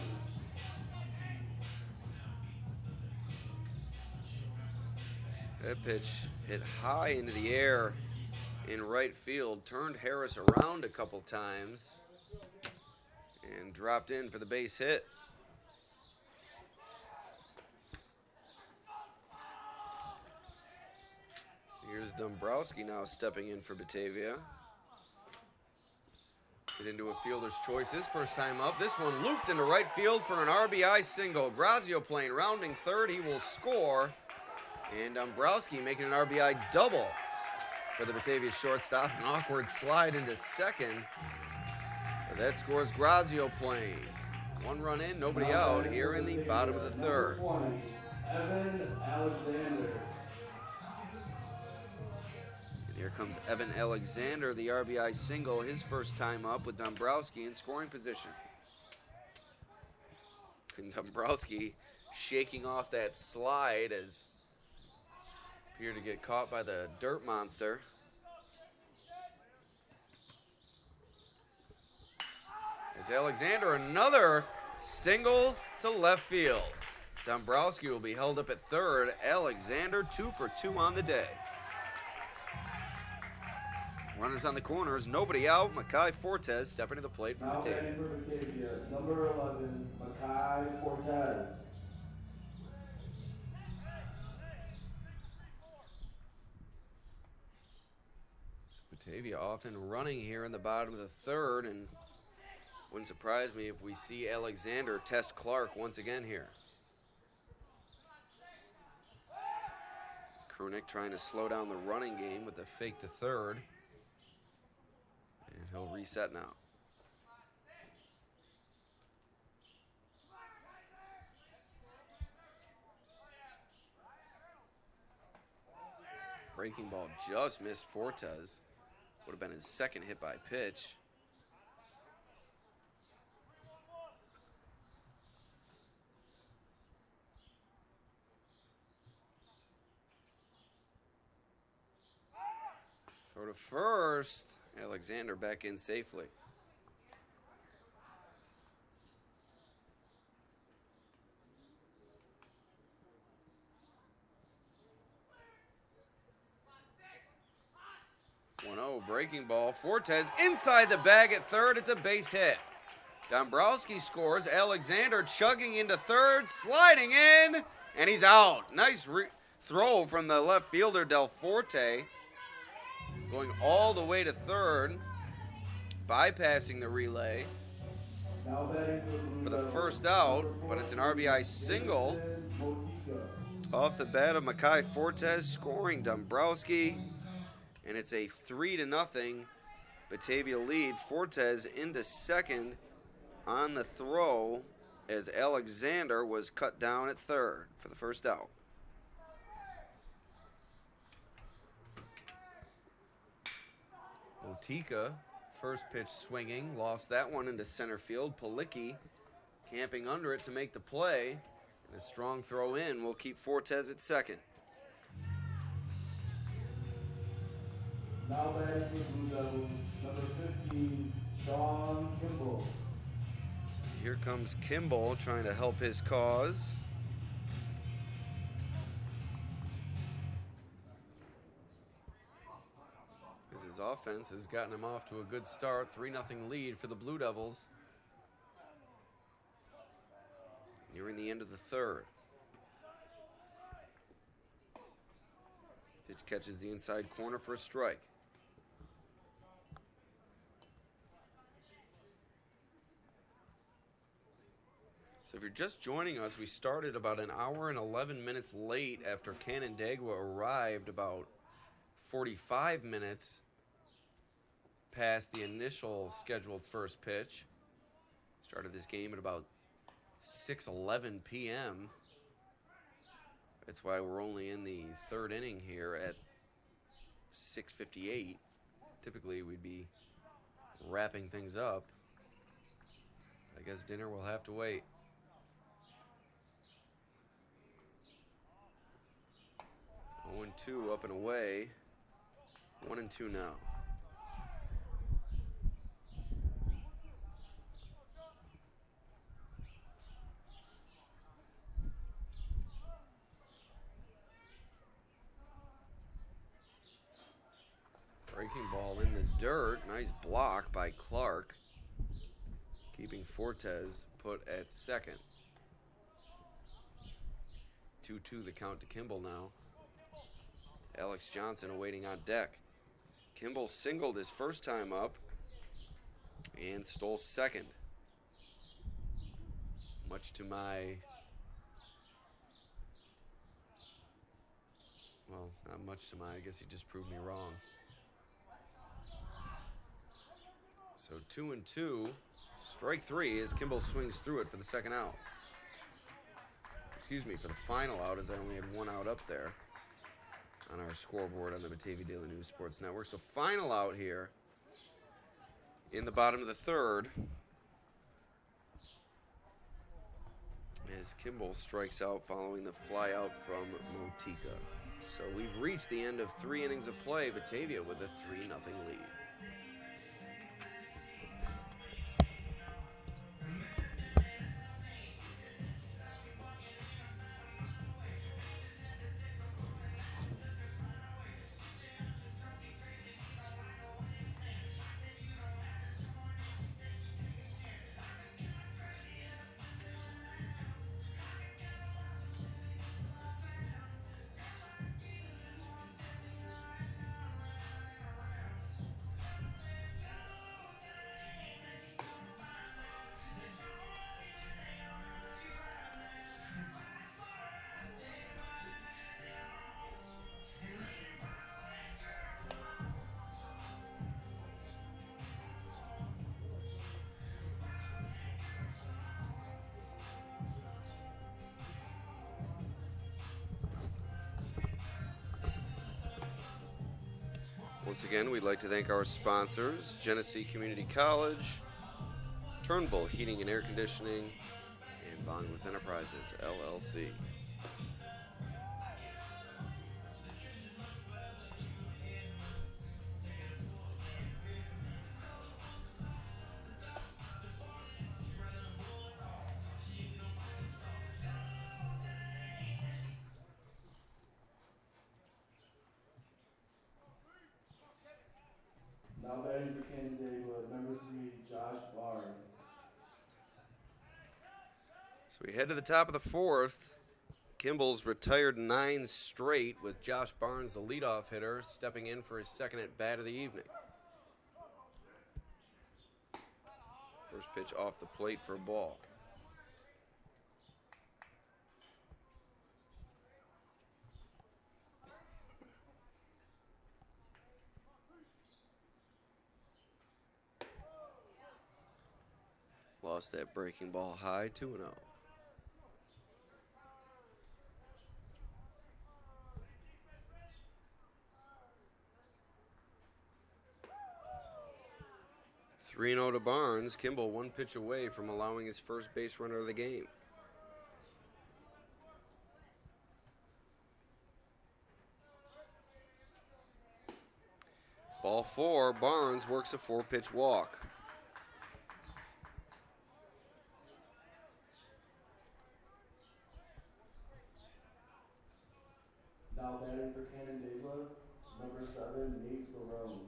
That pitch hit high into the air in right field, turned Harris around a couple times, and dropped in for the base hit. Here's Dombrowski now stepping in for Batavia. Get into a fielder's choice his first time up. This one looped into right field for an RBI single. Grazio playing, rounding third. He will score. And Dombrowski making an RBI double for the Batavia shortstop. An awkward slide into second. But that scores Grazio playing. 1 run in, nobody out here in the bottom of the third. 20, Evan Alexander. And here comes Evan Alexander, the RBI single, his first time up with Dombrowski in scoring position. And Dombrowski shaking off that slide as appeared to get caught by the dirt monster. As Alexander, another single to left field. Dombrowski will be held up at third. Alexander 2 for 2 on the day. Runners on the corners, nobody out. Makai Fortes stepping to the plate for Now Batavia. batting for Batavia, number 11, Makai Fortes. Batavia off and running here in the bottom of the third, and wouldn't surprise me if we see Alexander test Clark once again here. Krunick trying to slow down the running game with the fake to third, and he'll reset now. Breaking ball just missed Fortes. Would have been his second hit by pitch. Throw to first, Alexander back in safely. Breaking ball. Fortes inside the bag at third. It's a base hit. Dombrowski scores. Alexander chugging into third, sliding in, and he's out. Nice throw from the left fielder, Del Forte, going all the way to third, bypassing the relay for the first out, but it's an RBI single off the bat of Makai Fortes, scoring Dombrowski, and it's a 3-0 Batavia lead. Fortes into second on the throw as Alexander was cut down at third for the first out. Motika, first pitch swinging, lost that one into center field. Palicki camping under it to make the play. And a strong throw in will keep Fortes at second. Now batting for Blue Devils, number 15, Sean Kimball. Here comes Kimball trying to help his cause. As his offense has gotten him off to a good start. 3-0 lead for the Blue Devils. Nearing the end of the third. Pitch catches the inside corner for a strike. So if you're just joining us, we started about an hour and 11 minutes late after Canandaigua arrived about 45 minutes past the initial scheduled first pitch. Started this game at about 6:11 p.m. That's why we're only in the third inning here at 6:58. Typically we'd be wrapping things up. I guess dinner will have to wait. 0-2 up and away. 1-2 now. Breaking ball in the dirt. Nice block by Clark, keeping Fortes put at second. 2-2 the count to Kimball now. Alex Johnson awaiting on deck. Kimball singled his first time up and stole second. Much to my, well, not much to my, I guess he just proved me wrong. So 2-2, strike three as Kimball swings through it for the second out. Excuse me, for the final out, as I only had one out up there on our scoreboard on the Batavia Daily News Sports Network. So final out here in the bottom of the third as Kimball strikes out following the fly out from Motika. So we've reached the end of 3 innings of play. Batavia with a 3-0 lead. Once again, we'd like to thank our sponsors, Genesee Community College, Turnbull Heating and Air Conditioning, and Bongless Enterprises, LLC. So we head to the top of the fourth. Kimball's retired 9 straight with Josh Barnes, the leadoff hitter, stepping in for his second at bat of the evening. First pitch off the plate for a ball. Lost that breaking ball high, 2-0. Three 3-0 to Barnes. Kimball 1 pitch away from allowing his first base runner of the game. Ball 4, Barnes works a 4-pitch walk. Now batting for Canandaigua, number 7, Nate Barone.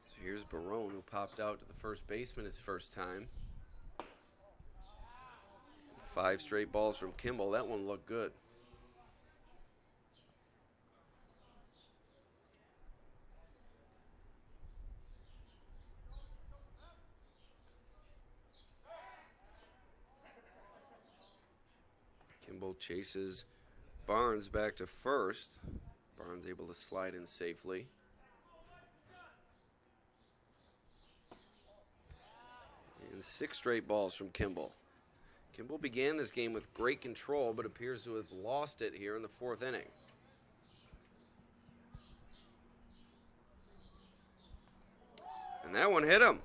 So here's Barone, who popped out to the first baseman his first time. 5 straight balls from Kimball. That one looked good. Kimball chases Barnes back to first. Barnes able to slide in safely. And 6 straight balls from Kimball. Kimball began this game with great control, but appears to have lost it here in the 4th inning. And that one hit him.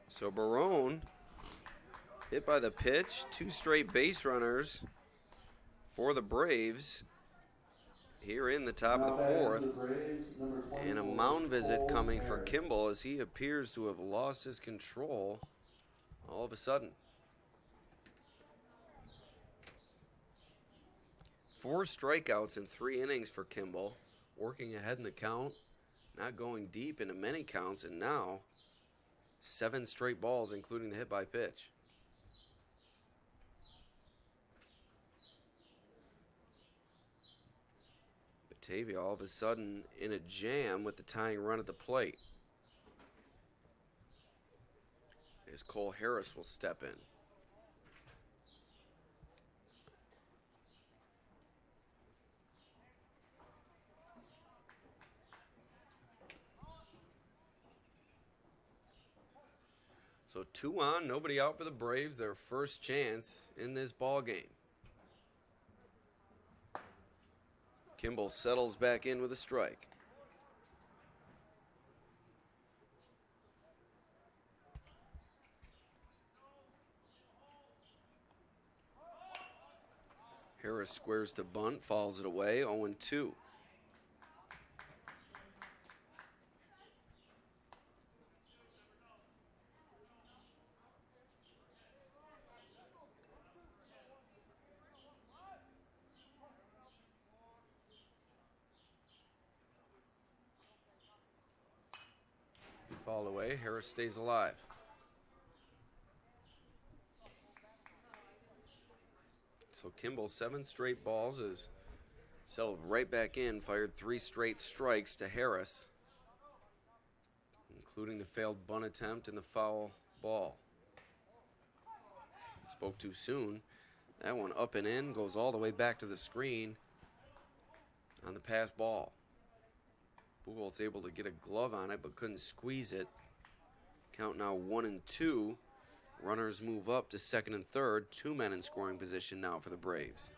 So Barone hit by the pitch. 2 straight base runners for the Braves here in the top of the 4th. And a mound visit coming for Kimball as he appears to have lost his control all of a sudden. 4 strikeouts in 3 innings for Kimball, working ahead in the count, not going deep into many counts, and now 7 straight balls, including the hit by pitch. Batavia all of a sudden in a jam with the tying run at the plate. As Cole Harris will step in. So 2 on, nobody out for the Braves, their first chance in this ball game. Kimball settles back in with a strike. Harris squares to bunt, fouls it away, 0-2. Foul away, Harris stays alive. So Kimball, 7 straight balls, is settled right back in, fired 3 straight strikes to Harris, including the failed bunt attempt and the foul ball. Spoke too soon. That one up and in, goes all the way back to the screen on the pass ball. Buchholz able to get a glove on it, but couldn't squeeze it. Count now 1-2. Runners move up to second and third. 2 men in scoring position now for the Braves.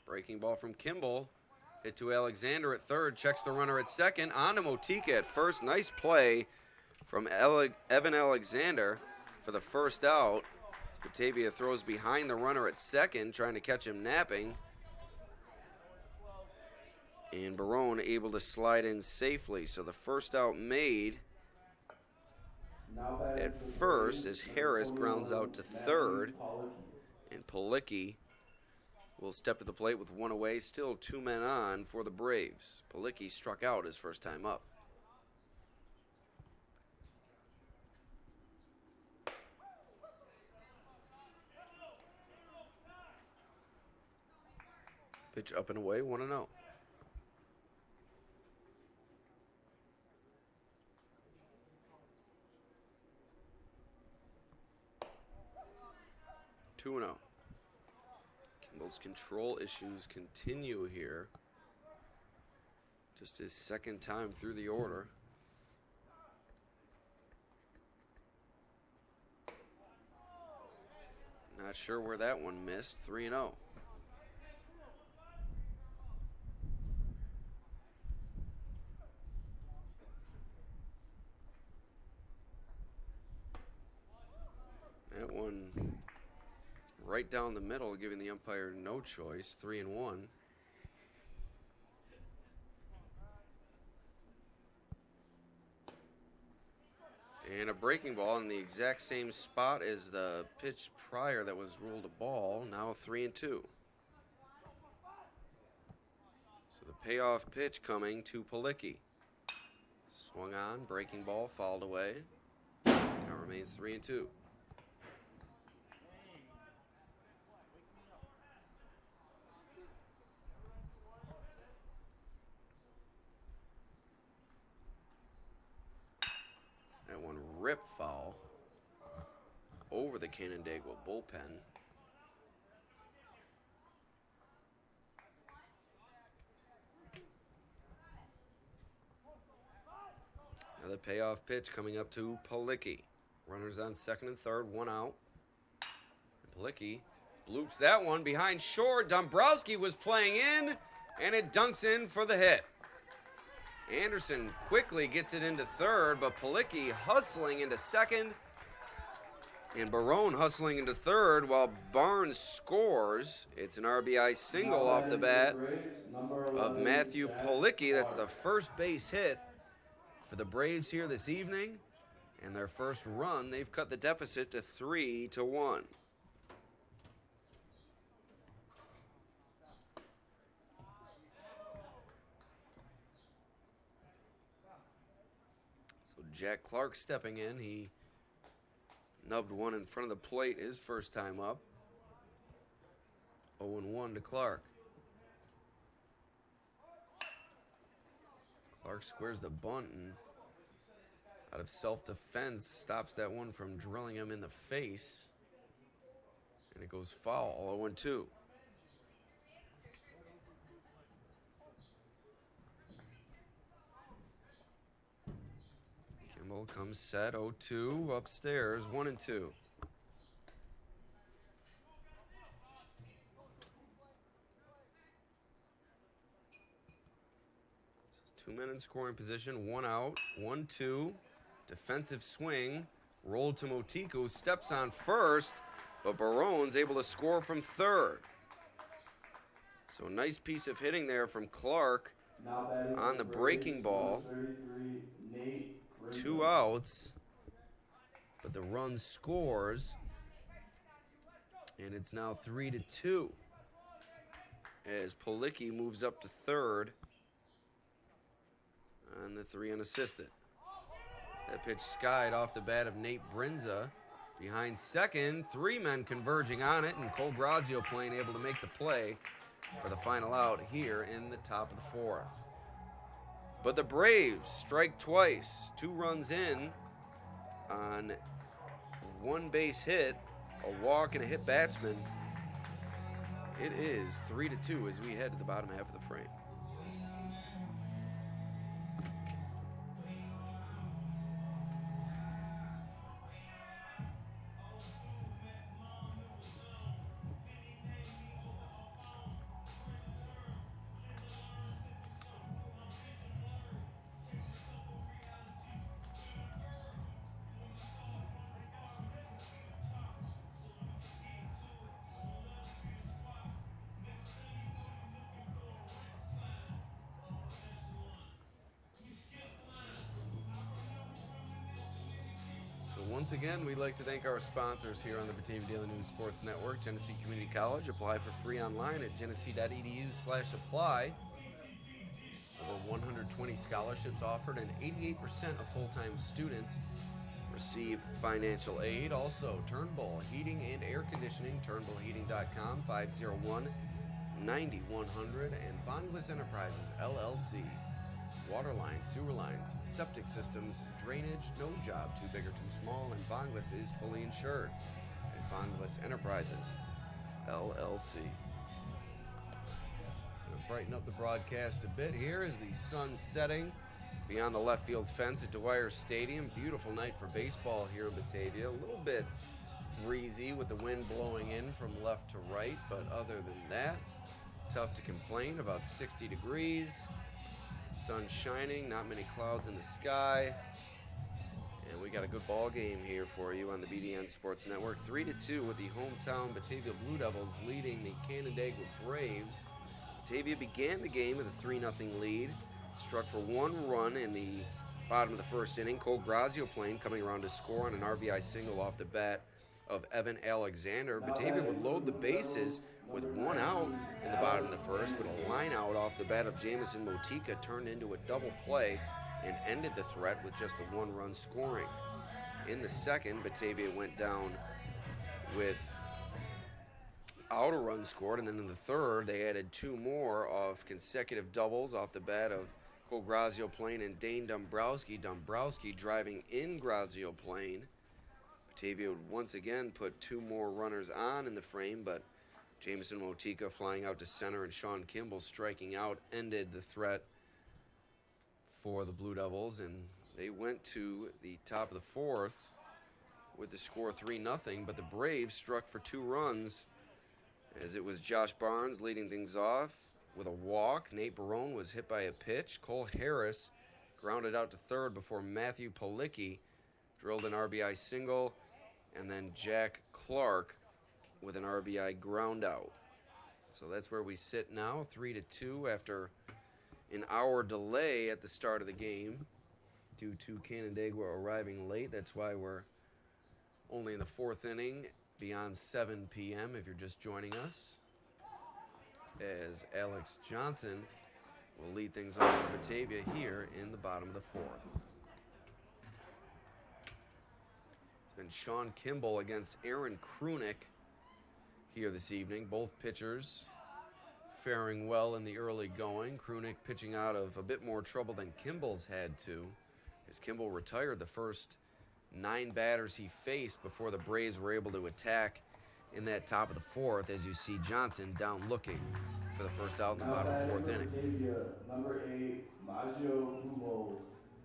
Breaking ball from Kimball. Hit to Alexander at third. Checks the runner at second. On to Motika at first. Nice play from Evan Alexander for the first out. Batavia throws behind the runner at second, trying to catch him napping. And Barone able to slide in safely. So the first out made at first as Harris grounds out to third. And Palicki will step to the plate with one away, still 2 men on for the Braves. Palicki struck out his first time up. Pitch up and away, 1-0. Kimball's control issues continue here. Just his second time through the order. Not sure where that one missed. 3-0. That one right down the middle, giving the umpire no choice. 3-1. And a breaking ball in the exact same spot as the pitch prior that was ruled a ball. Now 3-2. So the payoff pitch coming to Palicki. Swung on, breaking ball, fouled away. Count remains 3-2. That one rip foul over the Canandaigua bullpen. Another payoff pitch coming up to Palicki. Runners on second and third, one out. And Palicki bloops that one behind short. Dombrowski was playing in, and it dunks in for the hit. Anderson quickly gets it into third, but Palicki hustling into second, and Barone hustling into third while Barnes scores. It's an RBI single off the bat of Matthew Palicki. That's the first base hit for the Braves here this evening, and their first run. They've cut the deficit to 3-1. So Jack Clark stepping in. He nubbed one in front of the plate his first time up. 0-1 to Clark. Clark squares the bunt and out of self-defense stops that one from drilling him in the face. And it goes foul, 0-2. Kimball comes set, 0-2, upstairs, 1-2. 2 men in scoring position, 1 out, 1-2. Defensive swing, rolled to Motiku, steps on first, but Barone's able to score from third. So a nice piece of hitting there from Clark on the breaking ball. 2 outs, but the run scores, and it's now 3-2 as Palicki moves up to third on the 3 unassisted. That pitch skied off the bat of Nate Brinza behind second. 3 men converging on it, and Cole Grazio playing able to make the play for the final out here in the top of the 4th. But the Braves strike twice, 2 runs in on 1 base hit, a walk, and a hit batsman. It is 3-2 as we head to the bottom half of the frame. Once again, we'd like to thank our sponsors here on the Batavia Daily News Sports Network. Genesee Community College. Apply for free online at genesee.edu/apply. Over 120 scholarships offered, and 88% of full-time students receive financial aid. Also, Turnbull Heating and Air Conditioning, turnbullheating.com, 501-9100, and Vonglis Enterprises, LLC. Water lines, sewer lines, septic systems, drainage, no job too big or too small, and Vonglis is fully insured. It's Vonglis Enterprises, LLC. Gonna brighten up the broadcast a bit here as the sun setting beyond the left field fence at Dwyer Stadium. Beautiful night for baseball here in Batavia. A little bit breezy with the wind blowing in from left to right, but other than that, tough to complain. About 60 degrees. Sun shining, not many clouds in the sky, and we got a good ball game here for you on the BDN Sports Network. 3-2 with the hometown Batavia Blue Devils leading the Canandaigua Braves. Batavia began the game with a 3-0 lead, struck for 1 run in the bottom of the first inning. Cole Grazioplane coming around to score on an RBI single off the bat of Evan Alexander. Batavia would load the bases with 1 out in the bottom of the first, but a line out off the bat of Jamison Motika turned into a double play and ended the threat with just the 1-run scoring. In the second, Batavia went down without a run scored, and then in the third, they added 2 more of consecutive doubles off the bat of Cole Grazioplane and Dane Dombrowski. Dombrowski driving in Grazioplane. Batavia would once again put 2 more runners on in the frame, but Jamison Motika flying out to center and Sean Kimball striking out ended the threat for the Blue Devils, and they went to the top of the fourth with the score 3-0, but the Braves struck for 2 runs as it was Josh Barnes leading things off with a walk. Nate Barone was hit by a pitch. Cole Harris grounded out to third before Matthew Palicki drilled an RBI single, and then Jack Clark with an RBI ground out. So that's where we sit now, 3-2 after an hour delay at the start of the game due to Canandaigua arriving late. That's why we're only in the 4th inning beyond 7 p.m. if you're just joining us, as Alex Johnson will lead things off for Batavia here in the bottom of the 4th. It's been Sean Kimball against Aaron Krunick here this evening. Both pitchers faring well in the early going. Krunick pitching out of a bit more trouble than Kimball's had to, as Kimball retired the first 9 batters he faced before the Braves were able to attack in that top of the 4th, as you see Johnson down looking for the first out in the bottom of the 4th inning. Number 8, Maggio Buchholz.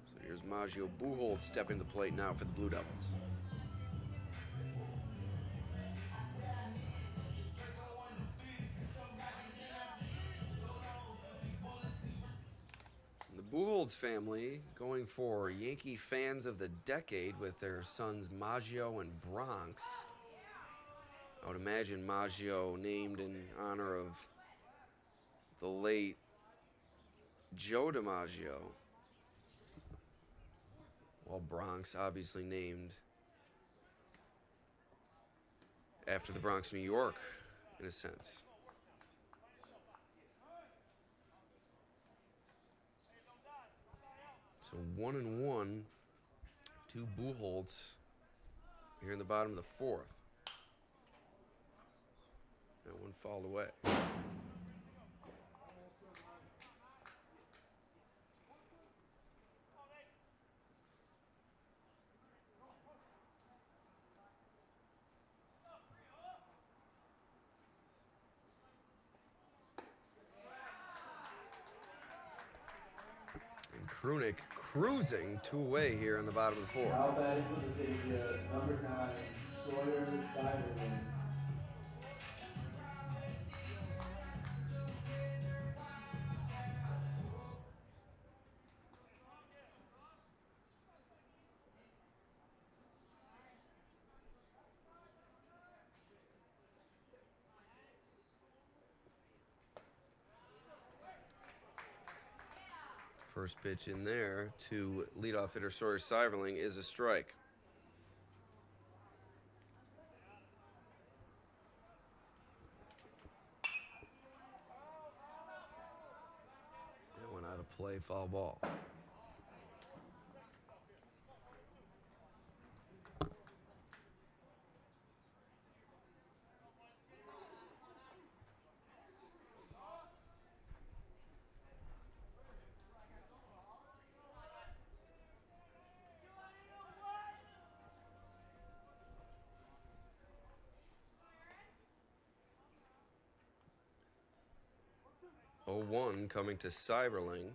So here's Maggio Buchholz stepping to the plate now for the Blue Devils. Buchholz family going for Yankee fans of the decade with their sons Maggio and Bronx. I would imagine Maggio named in honor of the late Joe DiMaggio, while Bronx obviously named after the Bronx, New York, in a sense. So 1-1 to Buchholz here in the bottom of the 4th. That one fouled away. Krunick cruising 2 away here in the bottom of the 4th. Now batting for Batavia, number 9, Dwyer Stadium. First pitch in there to leadoff hitter Sawyer Seiverling is a strike. play foul ball. Oh, 1 coming to Seiberling.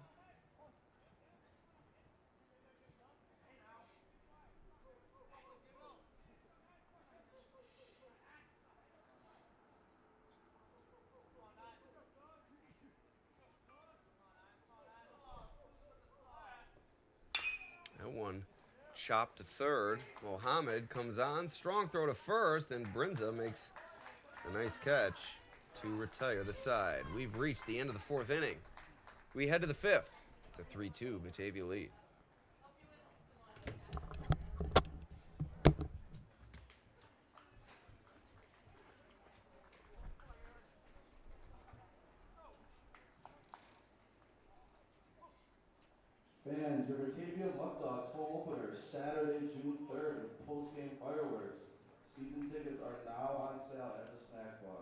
That one chopped to third. Mohammed comes on. Strong throw to first, and Brinza makes a nice catch to retire the side. We've reached the end of the 4th inning. We head to the 5th. It's a 3-2 Batavia lead. Fans, your Batavia Muck Dogs home opener, Saturday, June 3rd, with post-game fireworks. Season tickets are now on sale at the snack bar.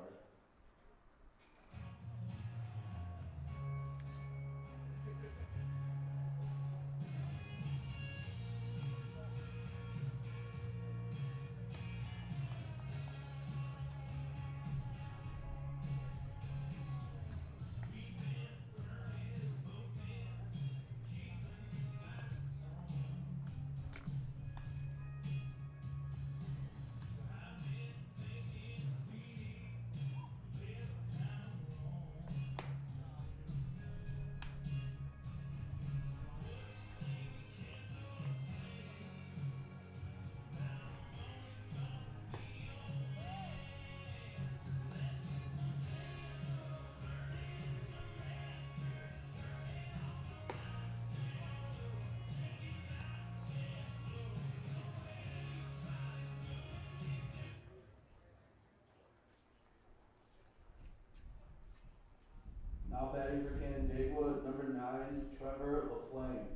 Now batting for Canandaigua, number 9, Trevor LaFlame.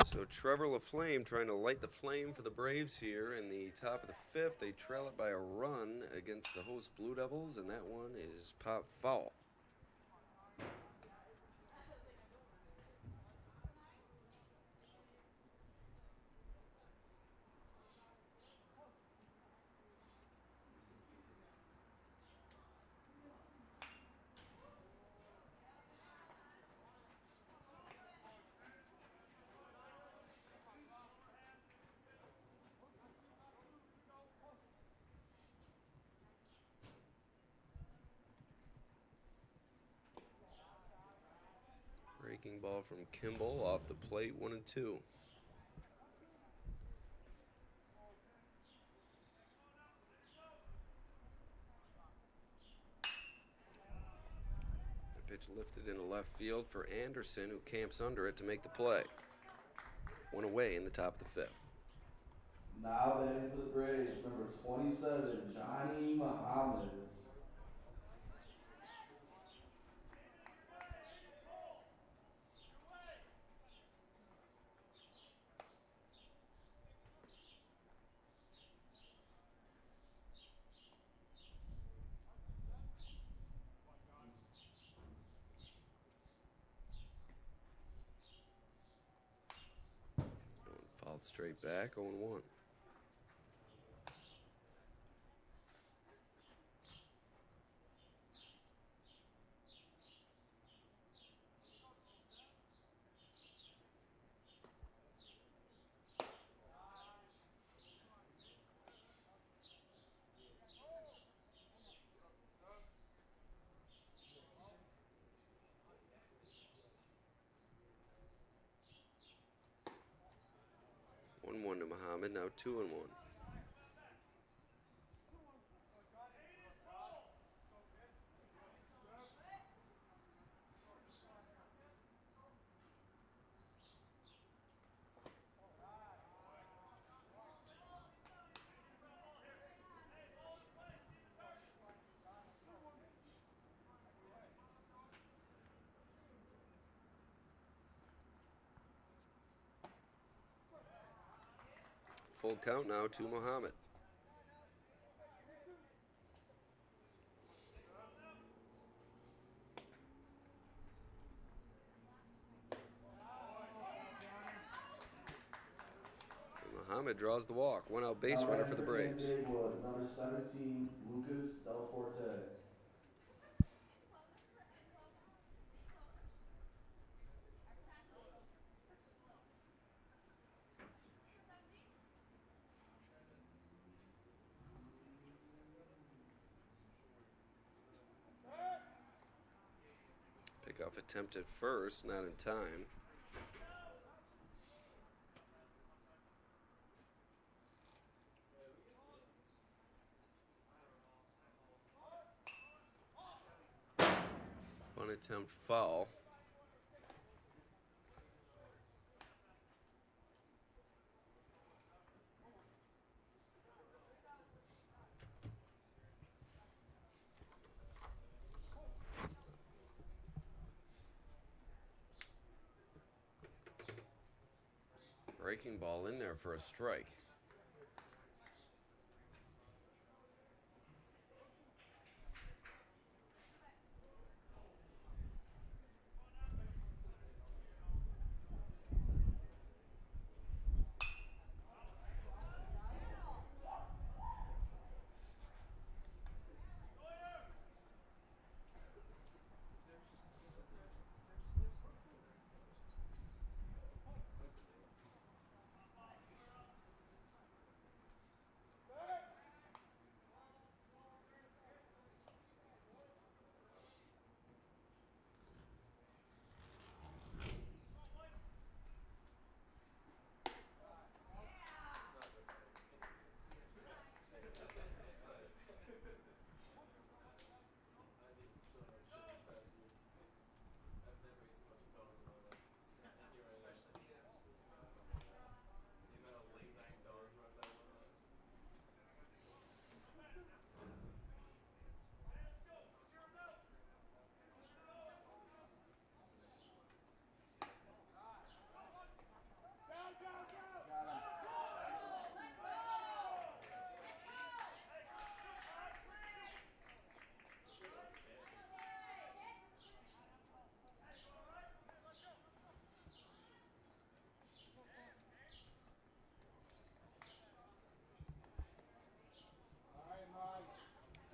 So Trevor LaFlame trying to light the flame for the Braves here in the top of the 5th. They trail it by a run against the host Blue Devils, and that one is pop foul. Breaking ball from Kimball off the plate, 1-2. The pitch lifted into left field for Anderson, who camps under it to make the play. One away in the top of the 5th. Now batting for the Braves, number 27, Johnny Muhammad. Fouled straight back, 0-1. One to Muhammad, now 2-1. Full count now to Muhammad. Muhammad draws the walk. One out base runner for the Braves. Canandaigua, number 17, Lucas Del Forte. Pickoff attempt at first, not in time. Bunt attempt foul. Breaking ball in there for a strike.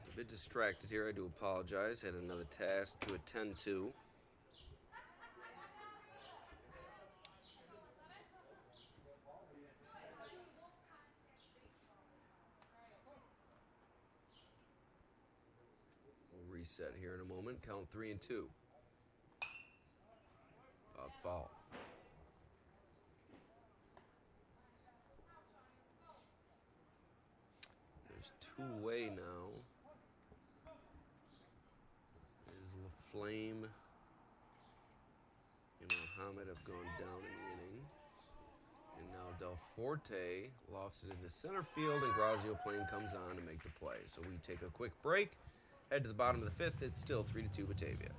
A bit distracted here, I do apologize. Had another task to attend to. We'll reset here in a moment. Count 3-2. Foul. There's two-way now. As LaFlame and Muhammad have gone down in the inning. And now Del Forte lofts it into center field, and Grazio Plain comes on to make the play. So we take a quick break, head to the bottom of the fifth. It's still 3-2 Batavia.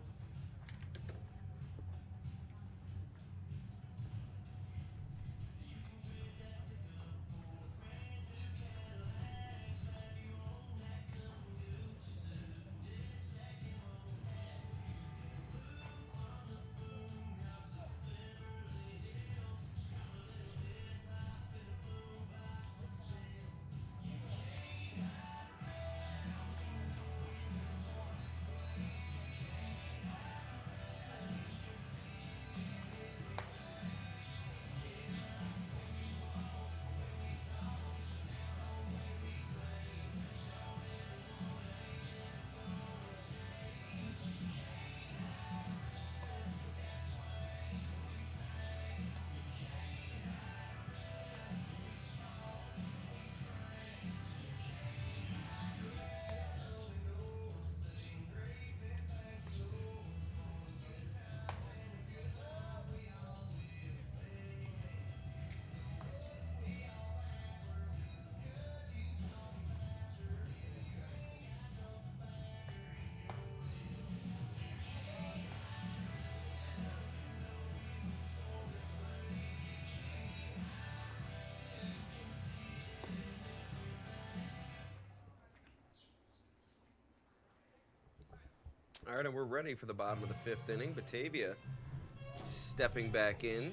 All right, and we're ready for the bottom of the fifth inning. Batavia stepping back in.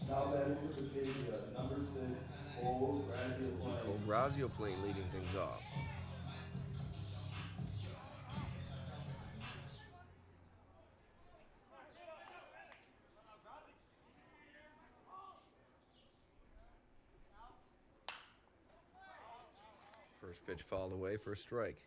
Now batting for Batavia, number 6, Cole Grazioplane. Cole Grazioplane leading things off. First pitch fouled away for a strike.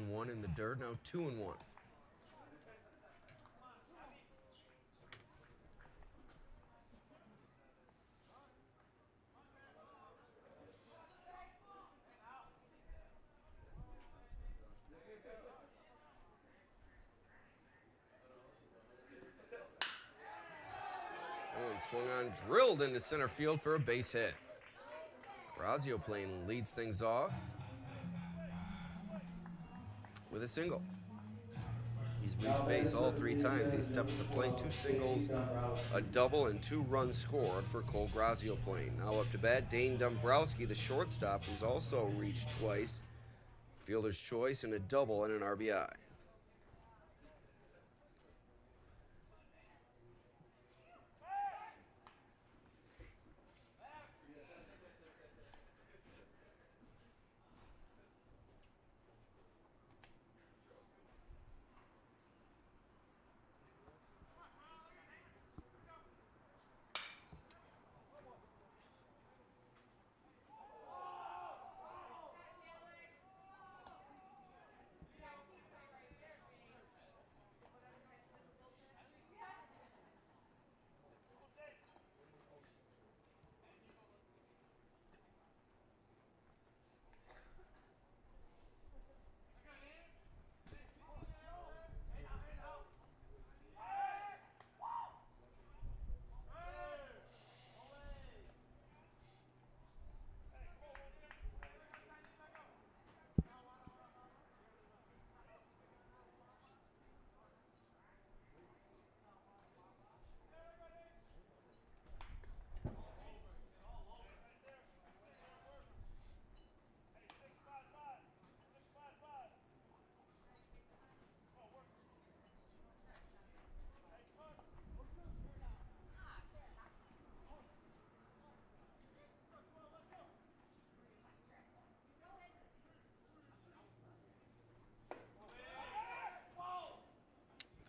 One in the dirt, now 2-1. Owen swung on, drilled into center field for a base hit. Grazioplane leads things off with a single. He's reached base all 3 times. He's stepped to the plate, 2 singles, a double, and 2 runs scored for Cole Grazioplane. Now up to bat, Dane Dombrowski, the shortstop, who's also reached twice. Fielder's choice and a double and an RBI.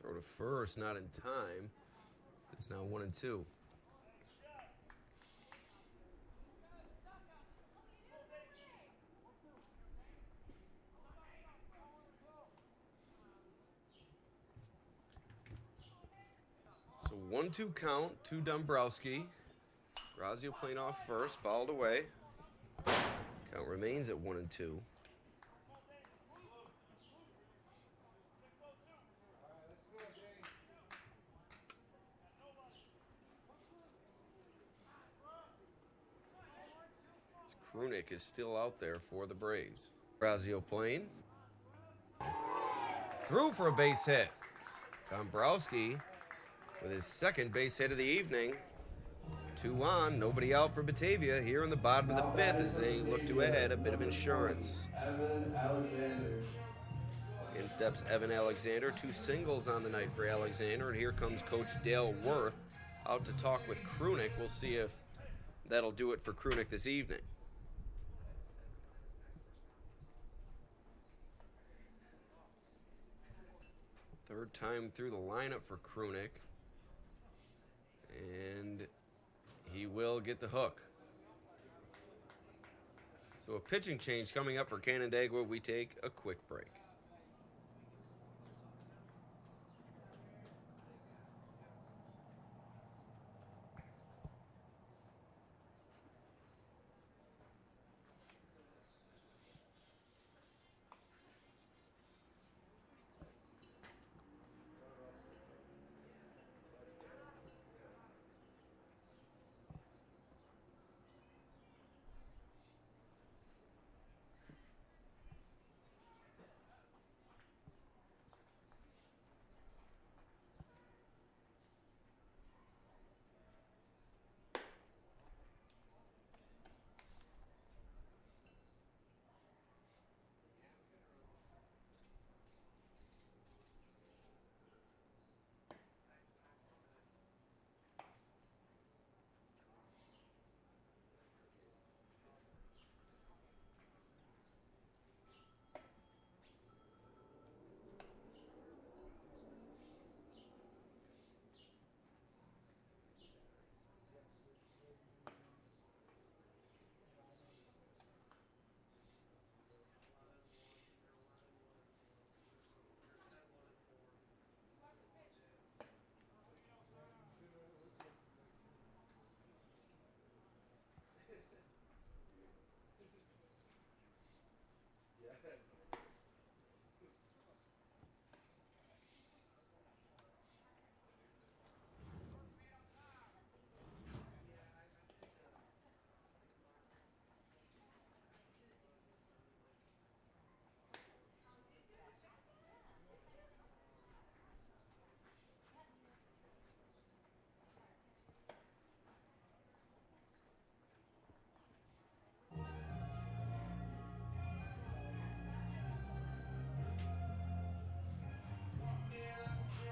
Throw to first, not in time. It's now 1-2. So 1-2 count to Dombrowski. Grazioplane off first, fouled away. Count remains at 1-2. Krunick is still out there for the Braves. Grazioplane threw for a base hit. Dombrowski with his second base hit of the evening. 2 on, nobody out for Batavia here in the bottom of the fifth as they look to add a bit of insurance. Evan Alexander. In steps Evan Alexander, 2 singles on the night for Alexander, and here comes Coach Dale Worth out to talk with Krunick. We'll see if that'll do it for Krunick this evening. Third time through the lineup for Krunick, and he will get the hook. So a pitching change coming up for Canandaigua. We take a quick break.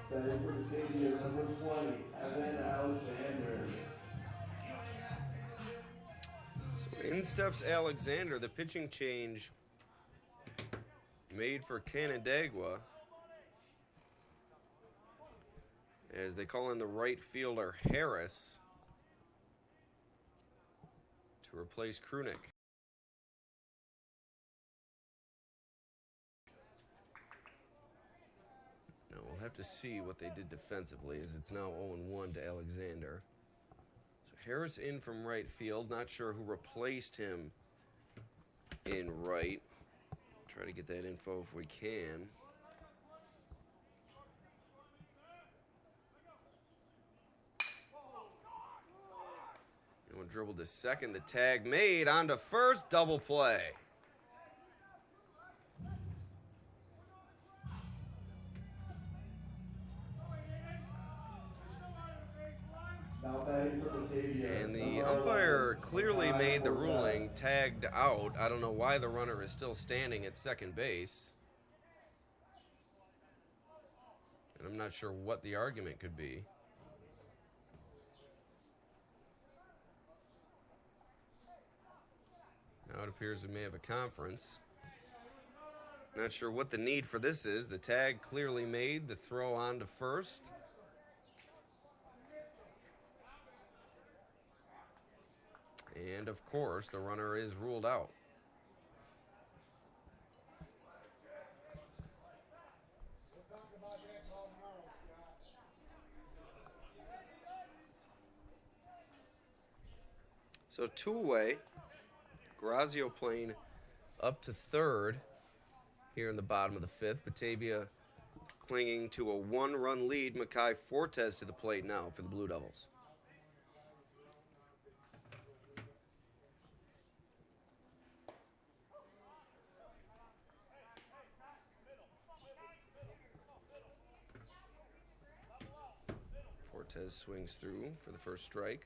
Setting for Batavia, number 20, Evan Alexander. So in steps Alexander, the pitching change made for Canandaigua, as they call in the right fielder Harris to replace Krunick. Now we'll have to see what they did defensively, as it's now 0-1 to Alexander. So Harris in from right field. Not sure who replaced him in right. Try to get that info if we can. One dribbled to second. The tag made onto first. Double play. Now batting for Batavia. And the umpire clearly made the ruling, tagged out. I don't know why the runner is still standing at second base. And I'm not sure what the argument could be. Now it appears we may have a conference. Not sure what the need for this is. The tag clearly made, the throw on to first. And of course, the runner is ruled out. So two-way. Grazio playing up to third here in the bottom of the fifth. Batavia clinging to a one-run lead. Makai Fortes to the plate now for the Blue Devils. Fortes swings through for the first strike.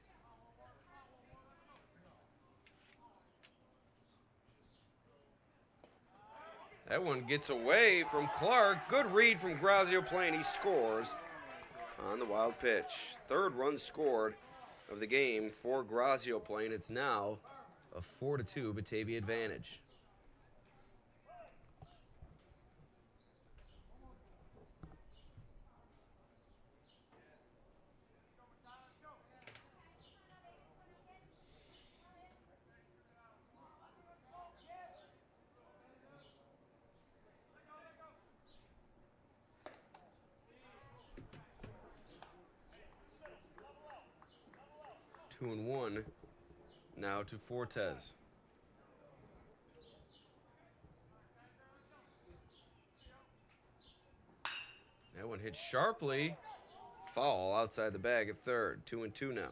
That one gets away from Clark. Good read from Grazio playing. He scores on the wild pitch. Third run scored of the game for Grazio playing. It's now a 4-2 Batavia advantage. Two and one now to Fortes. That one hit sharply. Foul outside the bag at third. 2-2 now.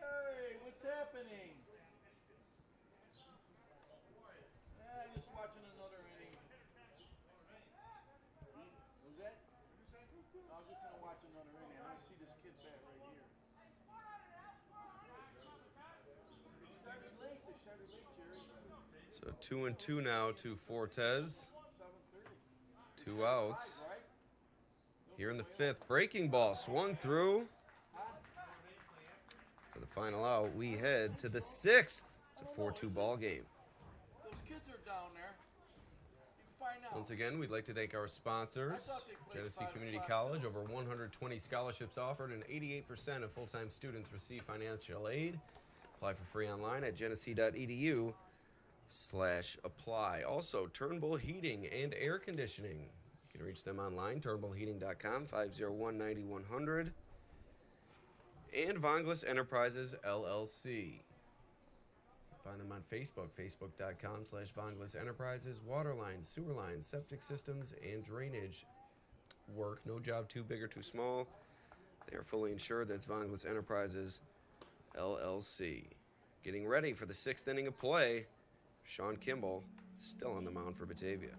Jerry, what's happening? Just watching another inning. Was that? I was just gonna watch another inning. I want to see this kid bat right here. They started late, Jerry. So 2-2 now to Fortes. 2 outs. Here in the fifth, breaking ball swung through. For the final out, we head to the sixth. It's a 4-2 ball game. Those kids are down there. You can find out. Once again, we'd like to thank our sponsors. Genesee Community College, over 120 scholarships offered, and 88% of full-time students receive financial aid. Apply for free online at genesee.edu/apply. Also, Turnbull Heating and Air Conditioning. You can reach them online, turnbullheating.com, 501-9100. And Vonglis Enterprises, LLC. Find them on Facebook, facebook.com/Vonglis Enterprises. Water lines, sewer lines, septic systems, and drainage work. No job too big or too small. They are fully insured. That's Vonglis Enterprises, LLC. Getting ready for the sixth inning of play. Sean Kimball still on the mound for Batavia.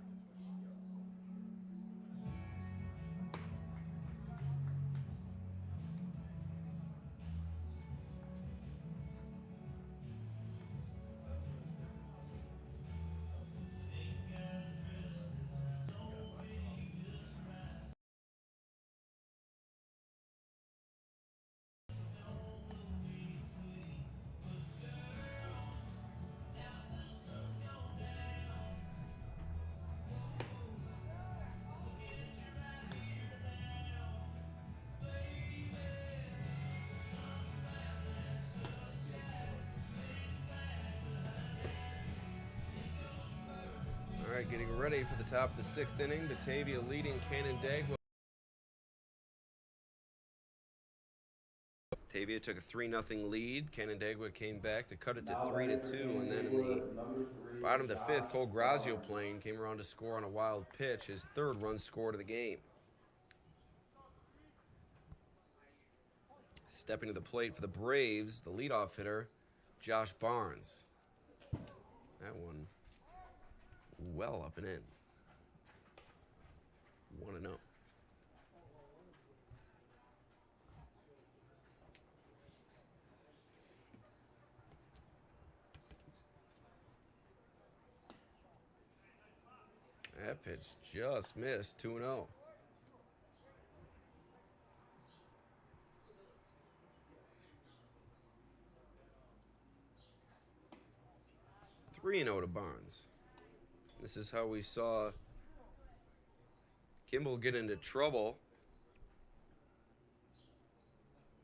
getting ready for the top of the 6th inning. Batavia leading Canandaigua. Batavia took a 3-0 lead. Canandaigua came back to cut it to 3-2, and then in the bottom of the 5th, Cole Grazio playing came around to score on a wild pitch, his 3rd run scored of the game. Stepping to the plate for the Braves, the leadoff hitter, Josh Barnes. That one well up and in. 1-0. That pitch just missed. 2-0. 3-0 to Barnes. This is how we saw Kimball get into trouble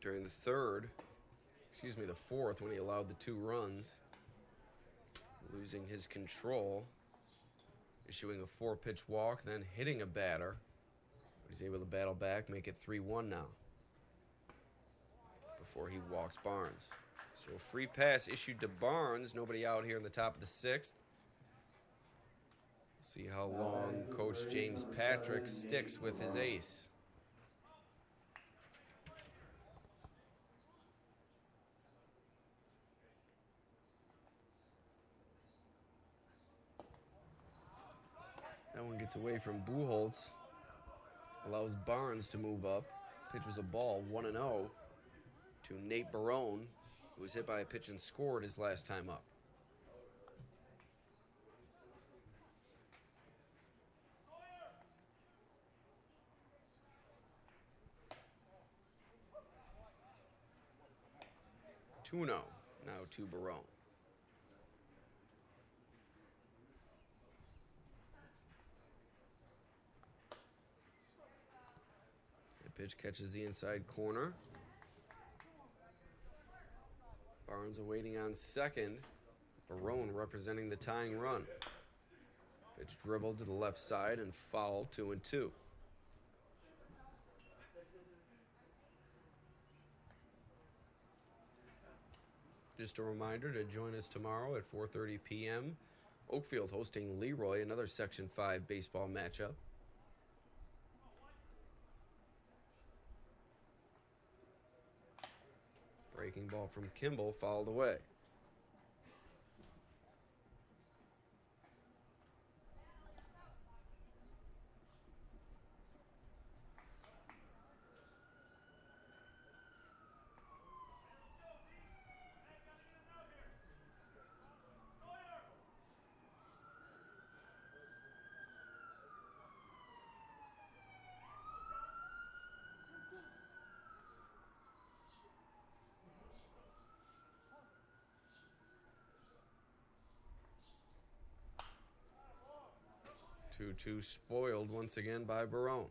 during the 4th, when he allowed the 2 runs, losing his control, issuing a 4-pitch walk, then hitting a batter. He's able to battle back, make it 3-1 now, before he walks Barnes. So a free pass issued to Barnes. Nobody out here in the top of the 6th. See how long Coach James Patrick sticks with his ace. That one gets away from Buchholz. Allows Barnes to move up. Pitch was a ball, 1-0 to Nate Barone, who was hit by a pitch and scored his last time up. Now to Barone. The pitch catches the inside corner. Barnes awaiting on second. Barone representing the tying run. Pitch dribbled to the left side and fouled, 2-2. Just a reminder to join us tomorrow at 4:30 p.m. Oakfield hosting Leroy, another Section 5 baseball matchup. Breaking ball from Kimball, fouled away. Two spoiled once again by Barone.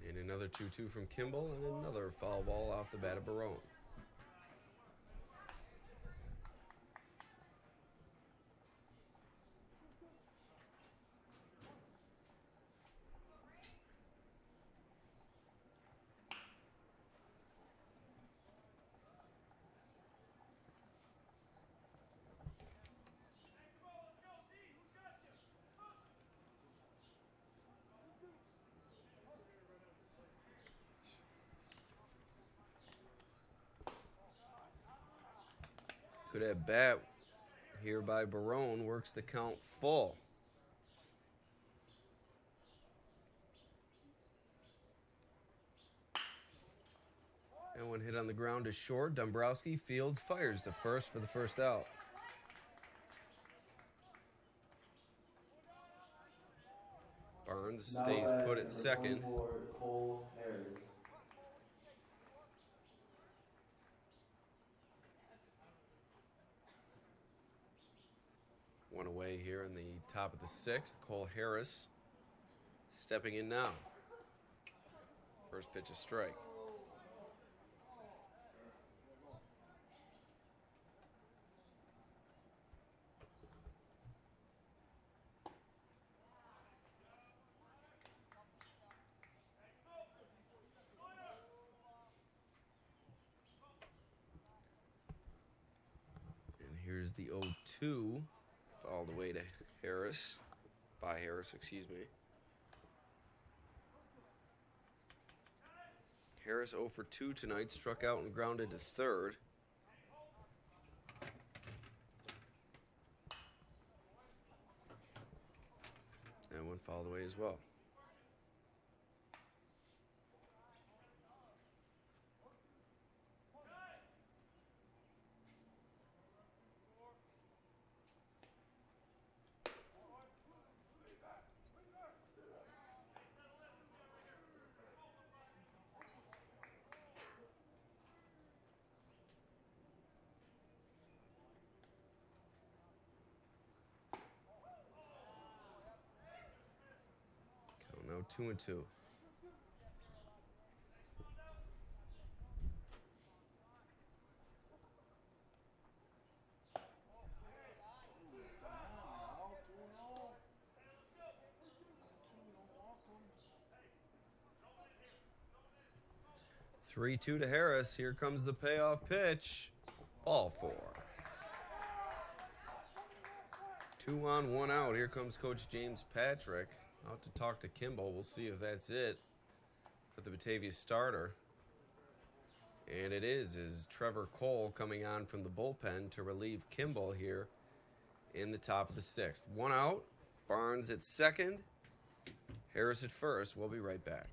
And another 2-2 from Kimball, and another foul ball off the bat of Barone. Good at bat here by Barone, works the count full. And one hit on the ground is short. Dombrowski fields, fires to first for the first out. Barnes stays put at second. away here in the top of the 6th. Cole Harris stepping in now. First pitch, a strike. And here's the 0-2, fouled away to Harris, by Harris, excuse me. Harris 0 for 2 tonight, struck out and grounded to third. And one fouled away as well. Now 2-2. Three-two to Harris. Here comes the payoff pitch. Ball 4. 2 on, 1 out. Here comes Coach James Patrick out to talk to Kimball. We'll see if that's it for the Batavia starter. And it is Trevor Cole coming on from the bullpen to relieve Kimball here in the top of the 6th. 1 out. Barnes at second. Harris at first. We'll be right back.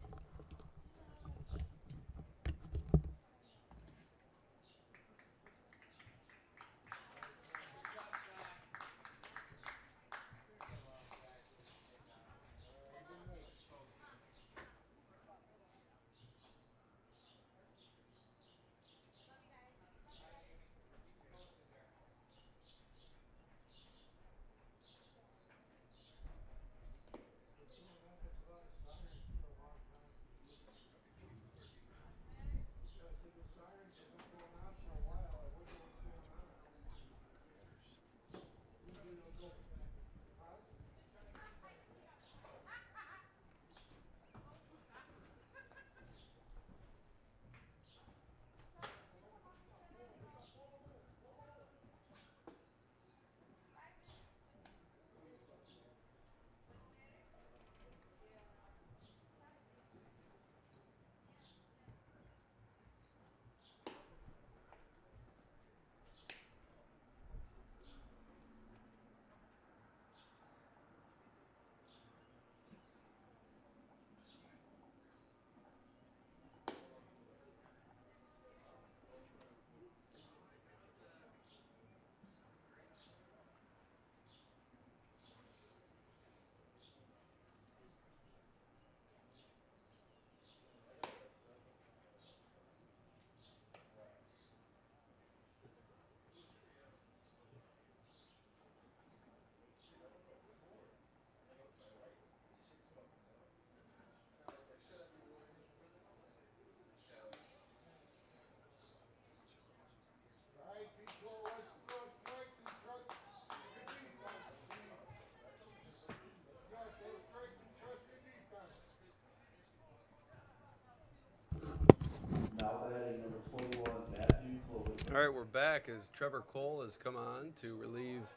All right, we're back as Trevor Cole has come on to relieve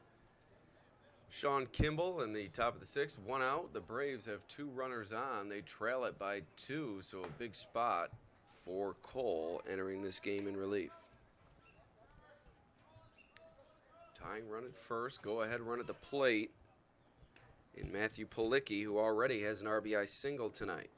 Sean Kimball in the top of the 6th. 1 out. The Braves have 2 runners on. They trail it by 2, so a big spot for Cole entering this game in relief. Tying run at first. Go ahead run at the plate in Matthew Policki, who already has an RBI single tonight.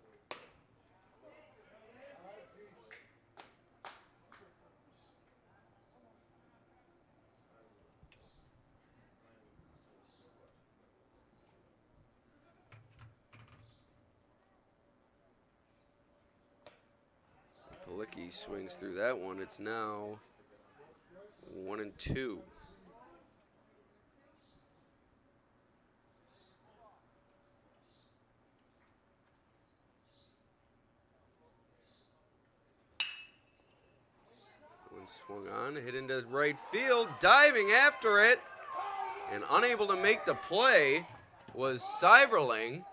Policki swings through that one. It's now 1-2. One swung on, hit into right field, diving after it, and unable to make the play was Seiverling,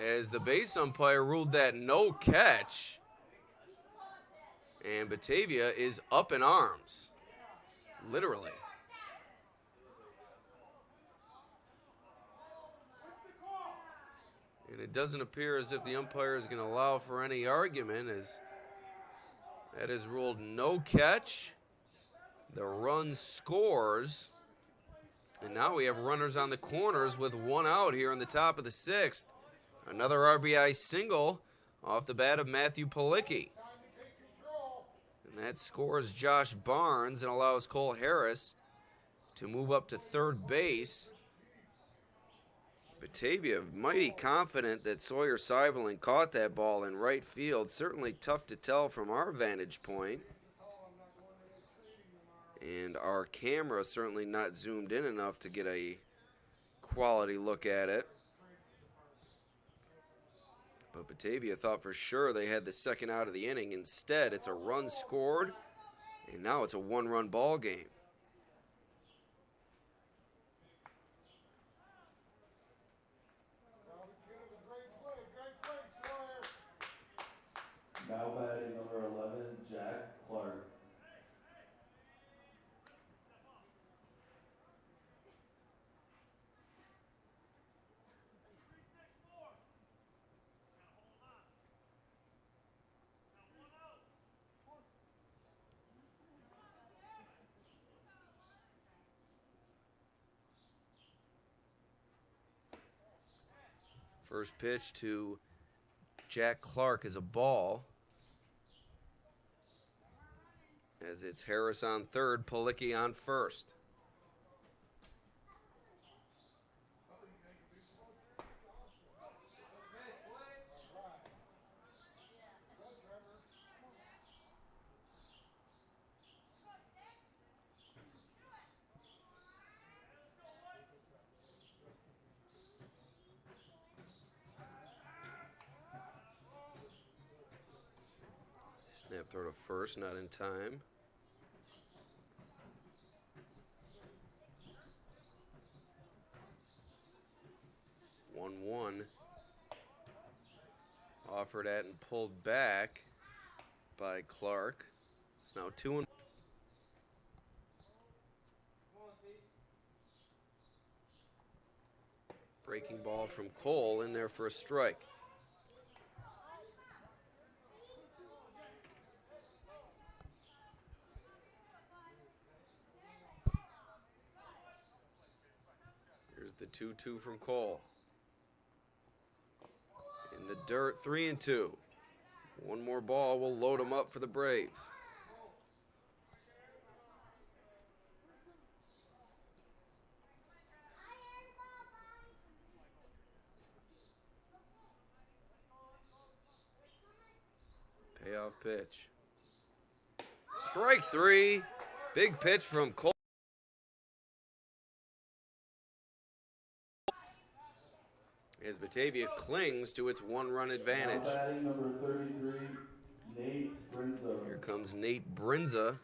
as the base umpire ruled that no catch, and Batavia is up in arms, literally. And it doesn't appear as if the umpire is going to allow for any argument, as that is ruled no catch. The run scores. And now we have runners on the corners with one out here in the top of the sixth. Another RBI single off the bat of Matthew Palicki. And that scores Josh Barnes and allows Cole Harris to move up to third base. Batavia mighty confident that Sawyer Seiverling caught that ball in right field. Certainly tough to tell from our vantage point. And our camera certainly not zoomed in enough to get a quality look at it. But Batavia thought for sure they had the second out of the inning. Instead, it's a run scored, and now it's a one-run ball game. Now batting number 11, Jack Clark. First pitch to Jack Clark is a ball. As it's Harris on third, Palicki on first. Snap throw to first, not in time. One offered at and pulled back by Clark. It's now 2-1. Breaking ball from Cole in there for a strike. Here's the 2-2 from Cole. In the dirt, 3-2. One more ball will load them up for the Braves. Payoff pitch. Strike three. Big pitch from Cole. As Batavia clings to its one-run advantage. Now batting number 33, Nate Brinza. Here comes Nate Brinza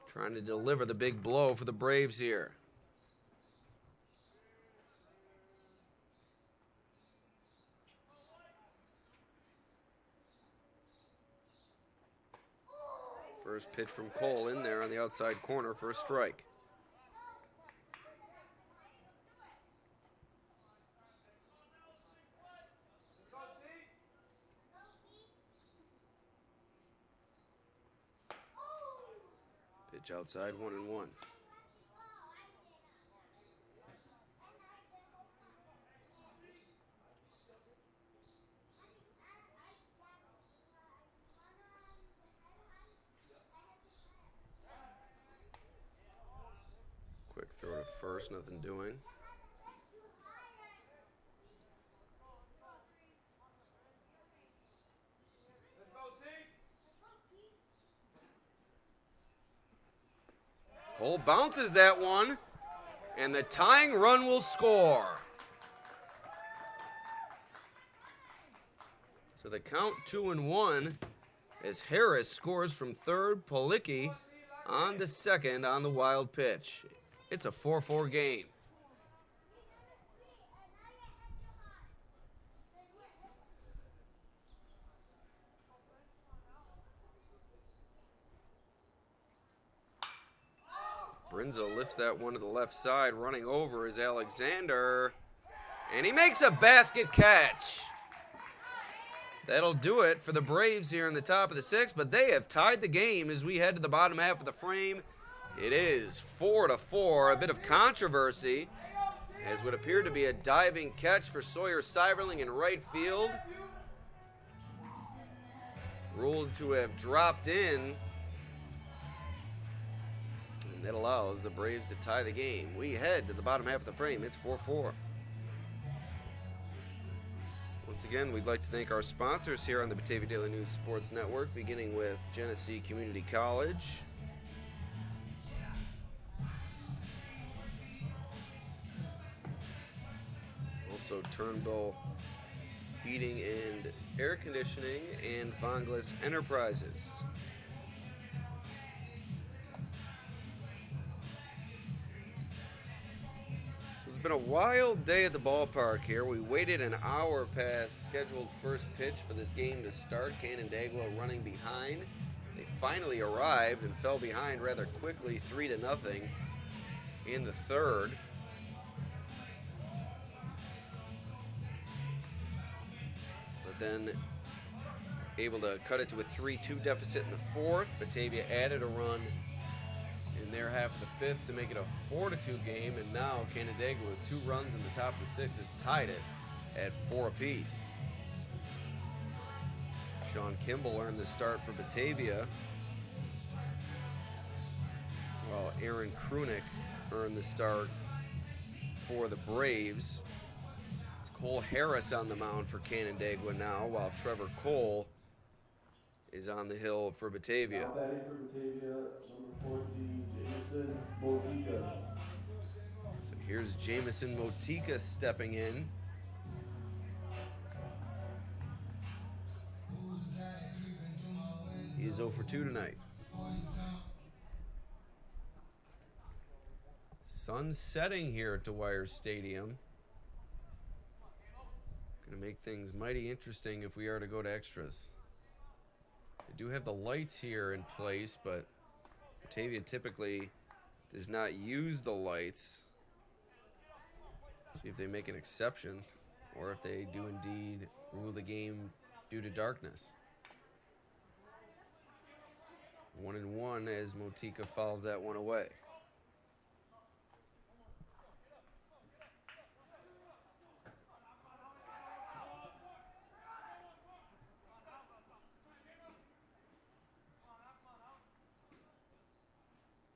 trying to deliver the big blow for the Braves here. First pitch from Cole in there on the outside corner for a strike. Pitch outside, 1-1. Quick throw to first, nothing doing. Cole bounces that one, and the tying run will score. So the count 2-1 as Harris scores from third, Policki on to second on the wild pitch. It's a 4-4 game. Brinza lifts that one to the left side. Running over is Alexander. And he makes a basket catch. That'll do it for the Braves here in the top of the sixth, but they have tied the game as we head to the bottom half of the frame. It is 4-4, a bit of controversy, as would appear to be a diving catch for Sawyer Seiberling in right field. Ruled to have dropped in, and that allows the Braves to tie the game. We head to the bottom half of the frame. It's 4-4. Once again, we'd like to thank our sponsors here on the Batavia Daily News Sports Network, beginning with Genesee Community College. Also Turnbull Heating and Air Conditioning and Vonglis Enterprises. It's been a wild day at the ballpark here. We waited an hour past scheduled first pitch for this game to start. Canandaigua running behind. They finally arrived and fell behind rather quickly, 3-0 in the third. But then able to cut it to a 3-2 deficit in the fourth. Batavia added a run in their half of the fifth to make it a 4-2 game, and now Canandaigua with 2 runs in the top of the sixth has tied it at 4 apiece. Sean Kimball earned the start for Batavia, while Aaron Krunick earned the start for the Braves. It's Cole Harris on the mound for Canandaigua now, while Trevor Cole is on the hill for Batavia. Now batting for Batavia, number 14, Jameson Motika. So here's Jameson Motika stepping in. He is 0 for 2 tonight. Sun setting here at Dwyer Stadium. Going to make things mighty interesting if we are to go to extras. They do have the lights here in place, but Batavia typically does not use the lights. See if they make an exception, or if they do indeed rule the game due to darkness. 1-1 as Motika fouls that one away.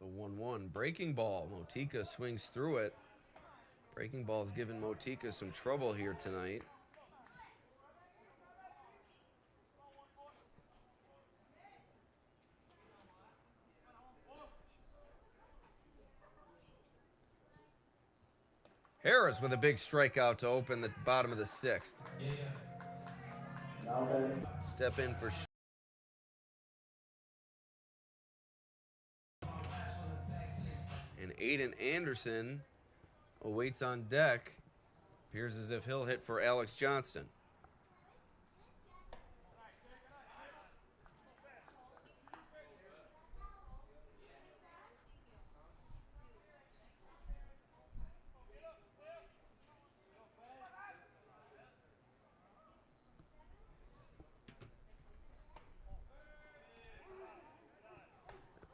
The 1-1 breaking ball. Motika swings through it. Breaking ball has given Motika some trouble here tonight. Harris with a big strikeout to open the bottom of the sixth. Now batting. Step in for and Aiden Anderson awaits on deck. Appears as if he'll hit for Alex Johnston.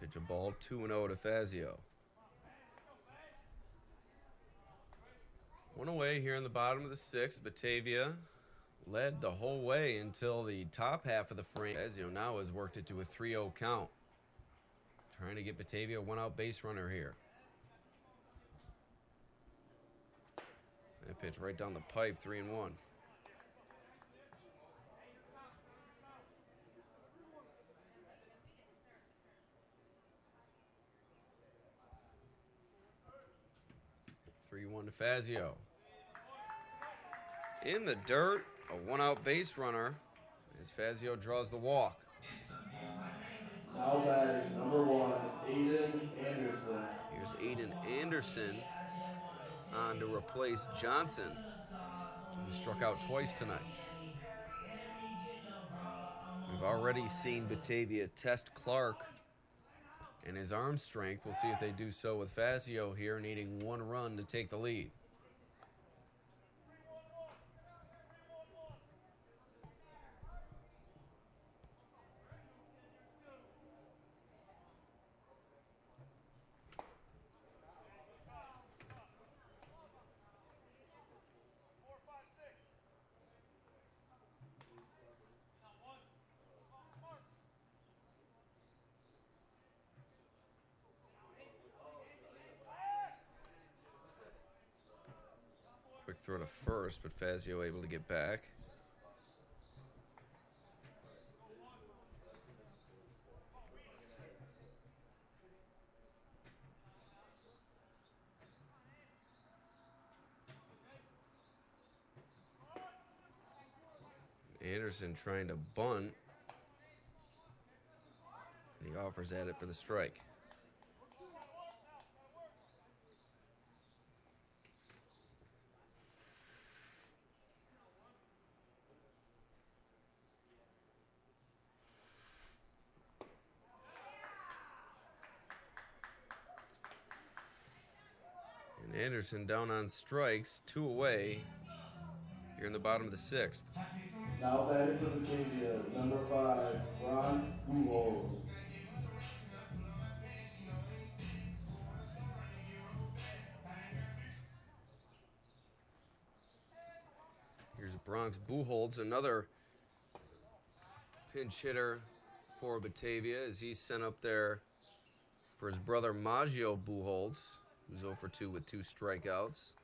Pitch a ball, 2-0 to Fazio. One away here in the bottom of the sixth. Batavia led the whole way until the top half of the frame. Fazio now has worked it to a 3-0 count. Trying to get Batavia a one-out base runner here. That pitch right down the pipe, 3-1. To Fazio. In the dirt, a one-out base runner as Fazio draws the walk. Now batting, number 1, Aiden Anderson. Here's Aiden Anderson on to replace Johnson, who struck out twice tonight. We've already seen Batavia test Clark and his arm strength. We'll see if they do so with Fazio here, needing 1 run to take the lead. Quick throw to first, but Fazio able to get back. Anderson trying to bunt. And he offers at it for the strike. And Anderson down on strikes, 2 away here in the bottom of the 6th. Now batting for Batavia, number 5, Ron Buchholz. Here's Bronx Buchholz, another pinch hitter for Batavia, as he's sent up there for his brother Maggio Buchholz, who's 0 for 2 with 2 strikeouts.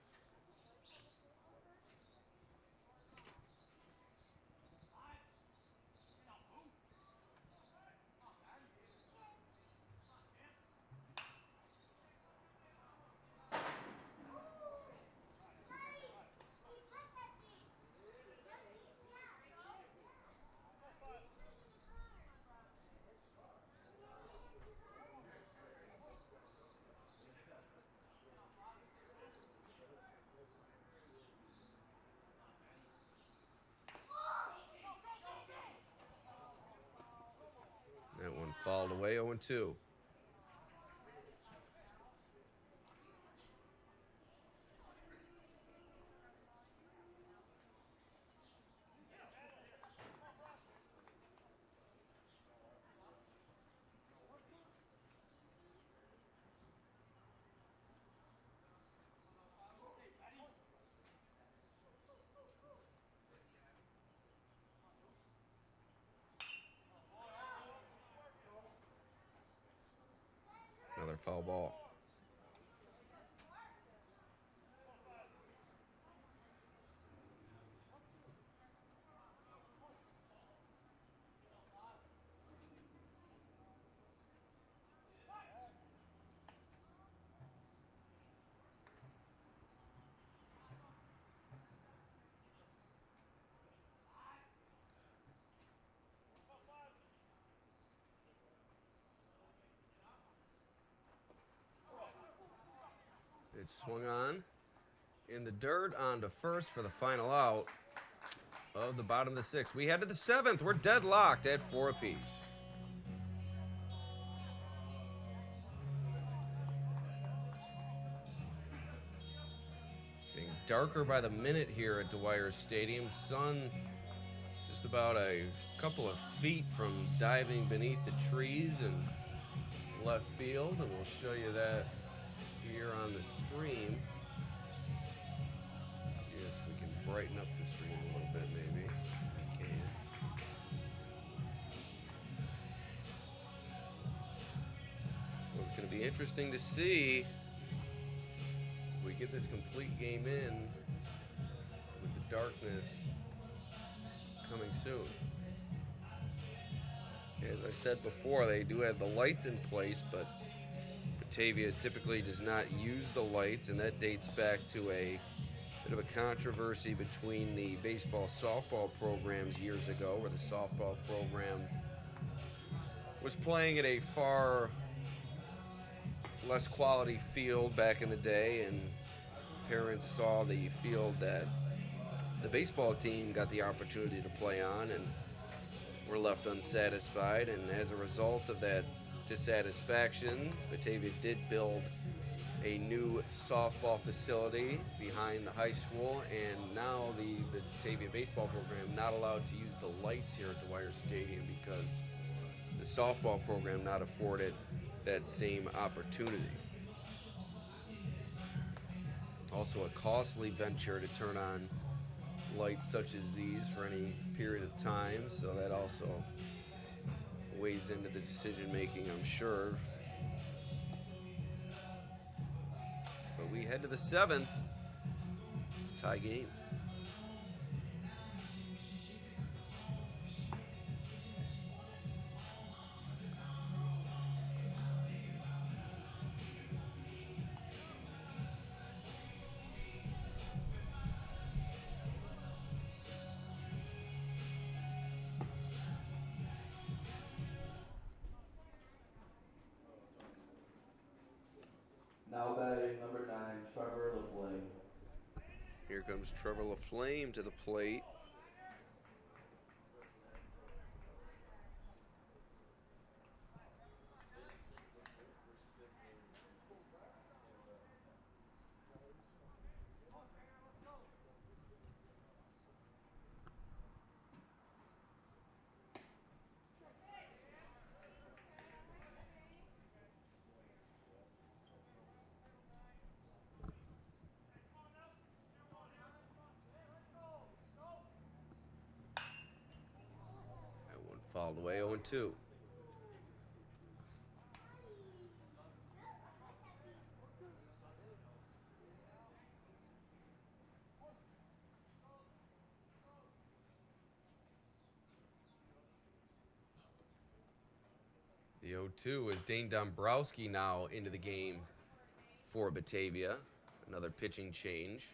That one fouled away, 0-2. Another foul ball. It's swung on in the dirt, on to first for the final out of the bottom of the 6th. We head to the 7th. We're deadlocked at 4 apiece. Getting darker by the minute here at Dwyer Stadium. Sun just about a couple of feet from diving beneath the trees in left field, and we'll show you that here on the stream. Let's see if we can brighten up the stream a little bit, maybe. Okay. Well, it's going to be interesting to see if we get this complete game in with the darkness coming soon. As I said before, they do have the lights in place, but Batavia typically does not use the lights, and that dates back to a bit of a controversy between the baseball softball programs years ago, where the softball program was playing at a far less quality field back in the day, and parents saw the field that the baseball team got the opportunity to play on and were left unsatisfied. And as a result of that dissatisfaction, Batavia did build a new softball facility behind the high school, and now the Batavia baseball program not allowed to use the lights here at Dwyer Stadium because the softball program not afforded that same opportunity. Also a costly venture to turn on lights such as these for any period of time, so that also weighs into the decision making, I'm sure. But we head to the 7th. It's a tie game. Now batting number 9, Trevor LaFlame. Here comes Trevor LaFlame to the plate. That one fouled away, 0-2. The 0-2 is Dane Dombrowski now into the game for Batavia. Another pitching change.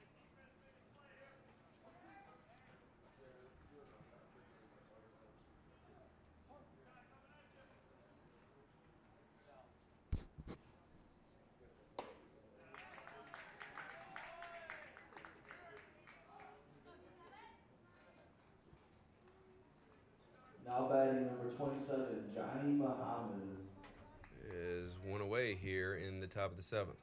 Now batting number 27, Johnny Muhammad. Is one away here in the top of the 7th.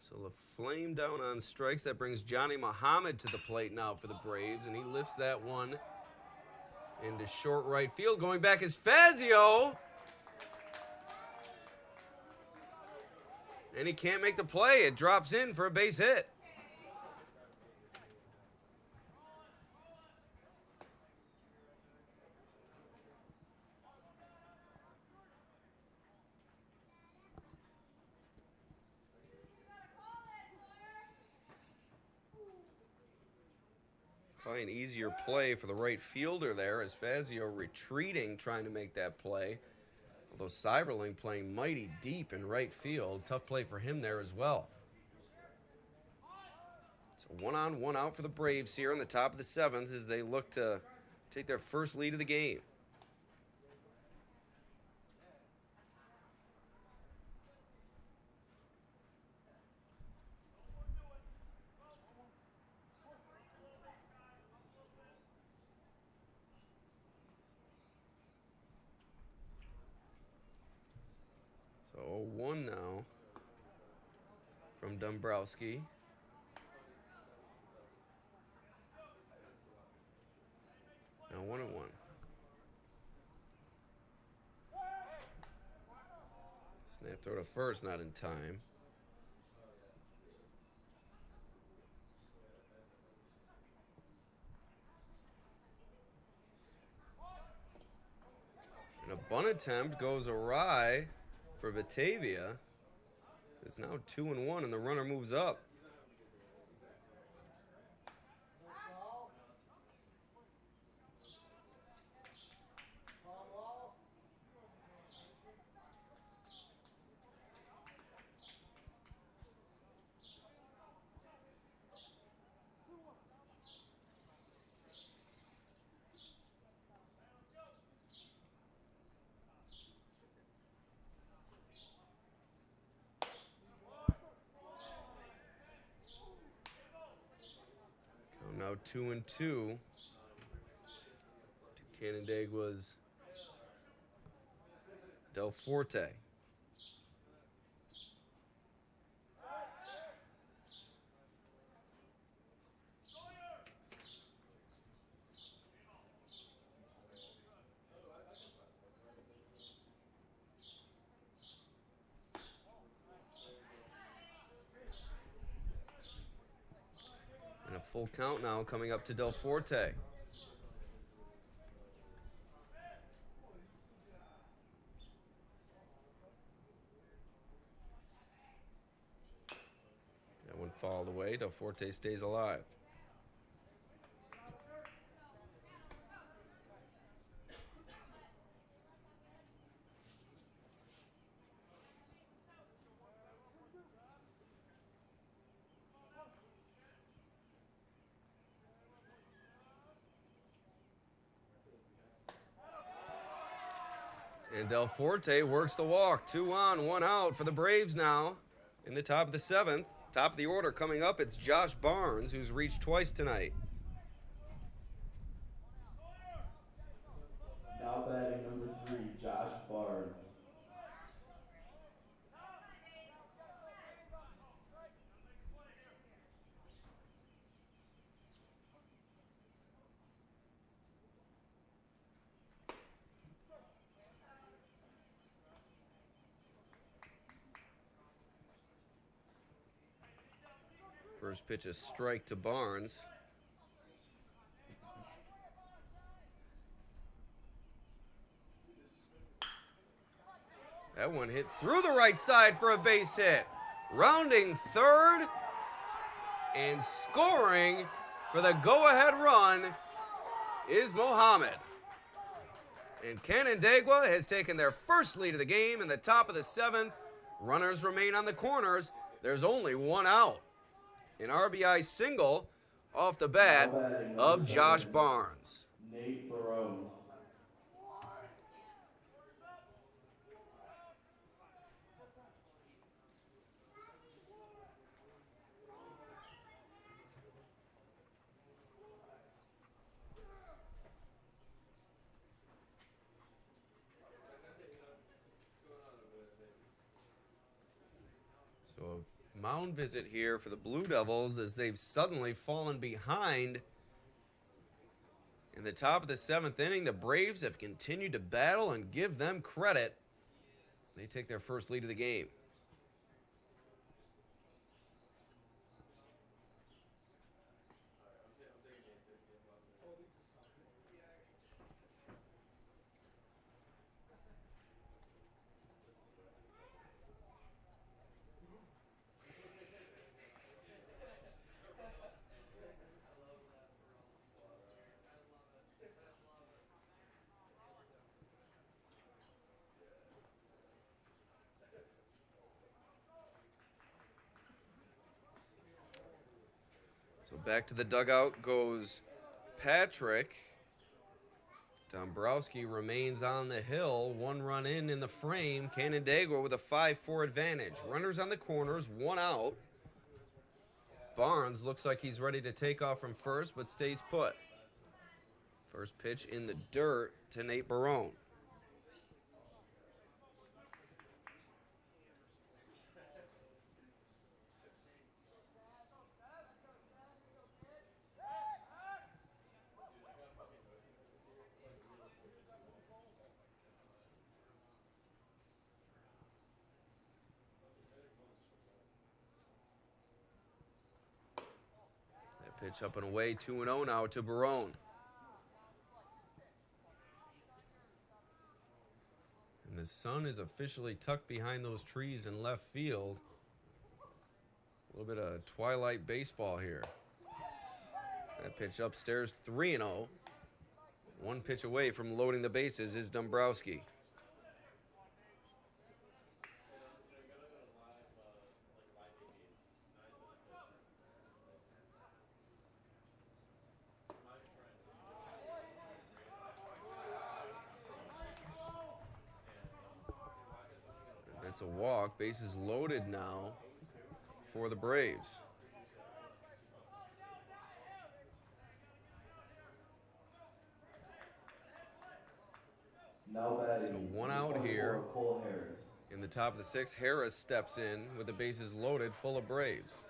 So LaFlame down on strikes. That brings Johnny Muhammad to the plate now for the Braves, and he lifts that one into short right field. Going back is Fazio. And he can't make the play. It drops in for a base hit. Probably an easier play for the right fielder there as Fazio retreating, trying to make that play. Although Seiberling playing mighty deep in right field. Tough play for him there as well. So 1 on, 1 out for the Braves here on the top of the 7th as they look to take their first lead of the game. So 0-1 now from Dombrowski. Now 1-1. Snap throw to first, not in time. And a bunt attempt goes awry for Batavia. It's now 2-1, and the runner moves up. Now 2-2 to Canandaigua's Del Forte. And a full count now coming up to Del Forte. That one fouled away. Del Forte stays alive. And Del Forte works the walk. 2 on, 1 out for the Braves now in the top of the 7th. Top of the order coming up, it's Josh Barnes, who's reached twice tonight. Now batting number 3, Josh Barnes. First pitch, a strike to Barnes. That one hit through the right side for a base hit. Rounding third and scoring for the go-ahead run is Mohammed. And Canandaigua has taken their first lead of the game in the top of the 7th. Runners remain on the corners. There's only 1 out. An RBI single off the bat of Josh Barnes. Nate Barone. So a mound visit here for the Blue Devils as they've suddenly fallen behind in the top of the 7th inning. The Braves have continued to battle and give them credit. They take their first lead of the game. So back to the dugout goes Patrick. Brasky remains on the hill. 1 run in the frame. Canandaigua with a 5-4 advantage. Runners on the corners, 1 out. Barnes looks like he's ready to take off from first, but stays put. First pitch in the dirt to Nate Barone. Pitch up and away, 2-0 now to Barone. And the sun is officially tucked behind those trees in left field. A little bit of twilight baseball here. That pitch upstairs, 3-0. 1 pitch away from loading the bases is Dombrowski. It's a walk. Bases loaded now for the Braves. Now batting. So one out 24, here. Cole Harris. In the top of the sixth, Harris steps in with the bases loaded, full of Braves.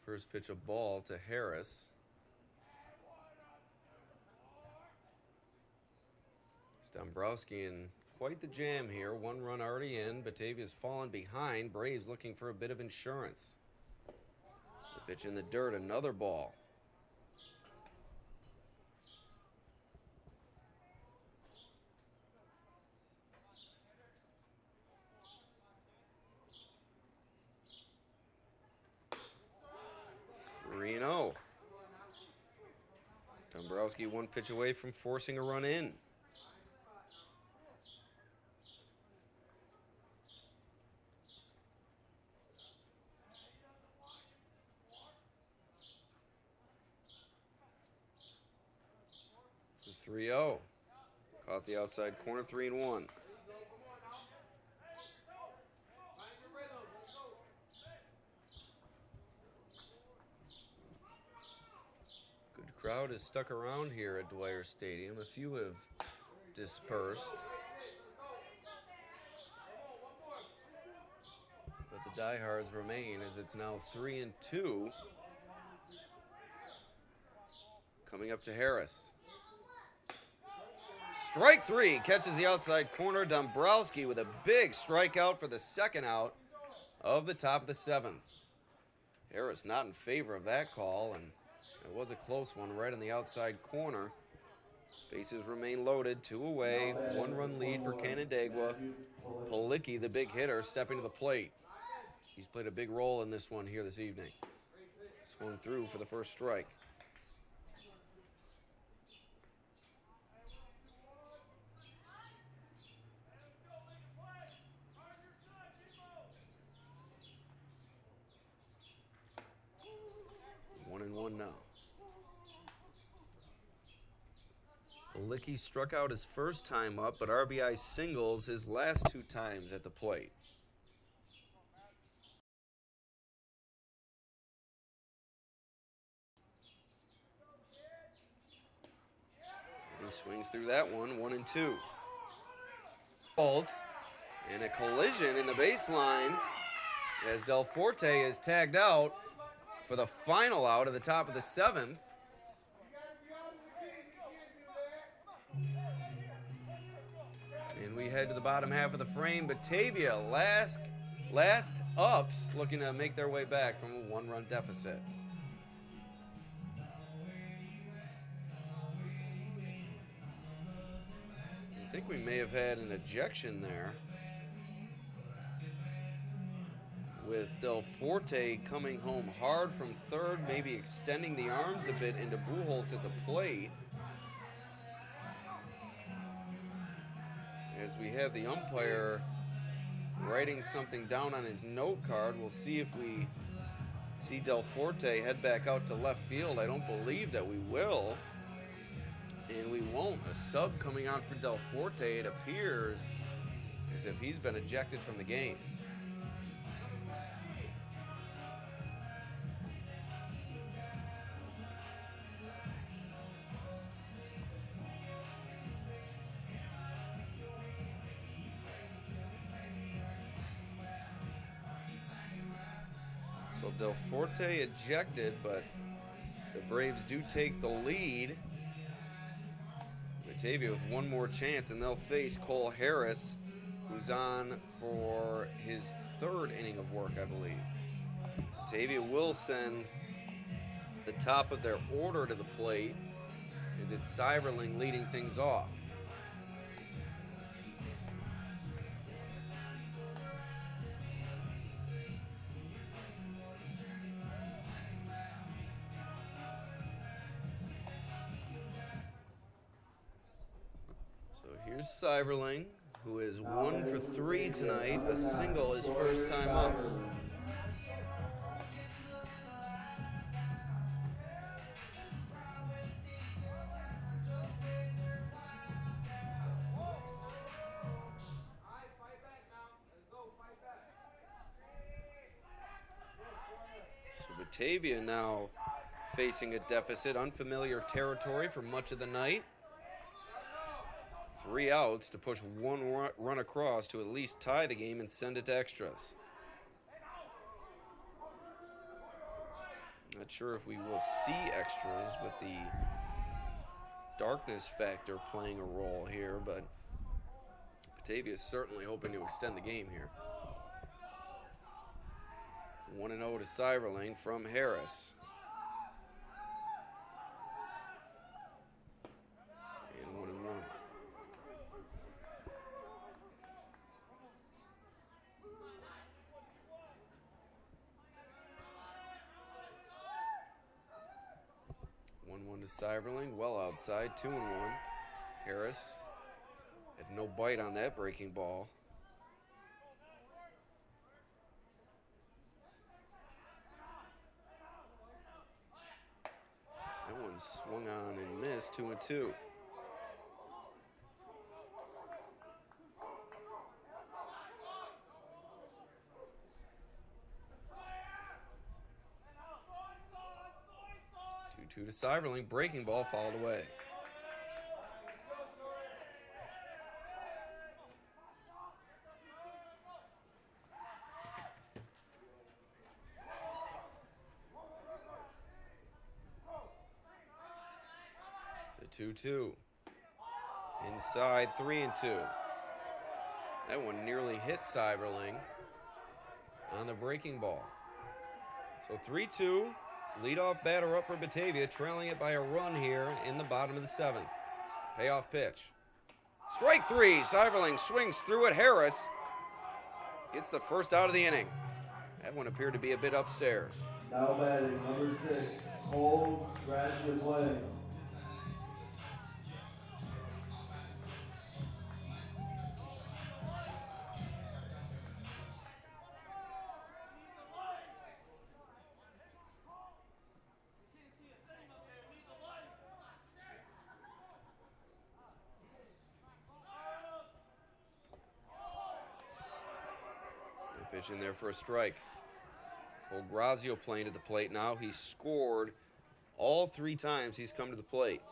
First pitch, a ball to Harris. Brasky in quite the jam here. One run already in. Batavia's fallen behind. Braves looking for a bit of insurance. The pitch in the dirt, another ball. Three 3-0. Dombrowski one pitch away from forcing a run in. The 3-0. Caught the outside corner, 3-1. Crowd is stuck around here at Dwyer Stadium. A few have dispersed. But the diehards remain as it's now 3-2. Coming up to Harris. Strike three, catches the outside corner. Dombrowski with a big strikeout for the second out of the top of the seventh. Harris not in favor of that call, and it was a close one right on the outside corner. Bases remain loaded, 2 away, 1-run lead for Canandaigua. Palicki, the big hitter, stepping to the plate. He's played a big role in this one here this evening. Swung through for the first strike. One and one now. Palicki struck out his first time up, but RBI singles his last 2 times at the plate. He swings through that one, 1-2. Bolts, and a collision in the baseline as Del Forte is tagged out for the final out of the top of the seventh. And we head to the bottom half of the frame. Batavia, last ups, looking to make their way back from a 1-run deficit. I think we may have had an ejection there, with Del Forte coming home hard from third, maybe extending the arms a bit into Buchholz at the plate. As we have the umpire writing something down on his note card, we'll see if we see Del Forte head back out to left field. I don't believe that we will, and we won't. A sub coming on for Del Forte. It appears as if he's been ejected from the game. So Del Forte ejected, but the Braves do take the lead. Batavia with one more chance, and they'll face Cole Harris, who's on for his 3rd inning of work, I believe. Batavia will send the top of their order to the plate, and it's Seiberling leading things off. Here's Seiberling, who is 1 for 3 tonight, a single his first time up. Batavia now facing a deficit, unfamiliar territory for much of the night. 3 outs to push one run across to at least tie the game and send it to extras. Not sure if we will see extras with the darkness factor playing a role here, but Batavia is certainly hoping to extend the game here. 1-0 to Seiverling from Harris. And 1-1. To Seiverling, well outside, 2-1. Harris had no bite on that breaking ball. That one swung on and missed, 2-2. To Seiverling, breaking ball fouled away. The 2-2. Inside, 3-2. That one nearly hit Seiverling on the breaking ball. So 3-2. Leadoff batter up for Batavia, trailing it by a run here in the bottom of the 7th. Payoff pitch. Strike 3. Seiverling swings through it. Harris gets the first out of the inning. That one appeared to be a bit upstairs. Now batting, number 6, Cole Brasky. Pitch in there for a strike. Cole Grazio playing at the plate now. He's scored all 3 times he's come to the plate.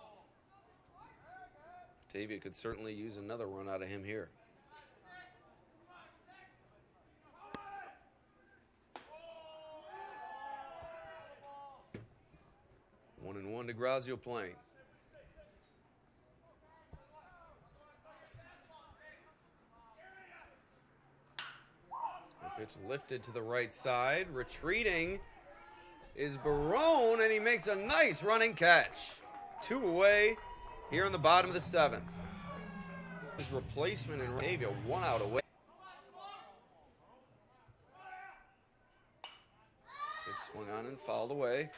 Batavia could certainly use another run out of him here. 1-1 to Grazio playing. Pitch lifted to the right side. Retreating is Barone, and he makes a nice running catch. 2 away here in the bottom of the 7th. His replacement in Batavia, 1 out away. Pitch swung on and fouled away.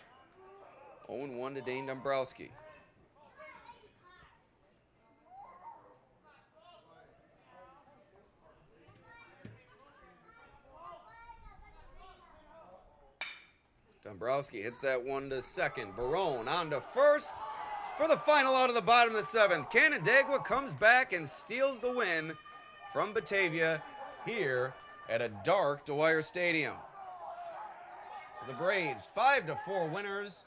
0-1 to Dane Dombrowski. Dombrowski hits that one to second. Barone on to first for the final out of the bottom of the 7th. Canandaigua comes back and steals the win from Batavia here at a dark Dwyer Stadium. So the Braves, 5-4 winners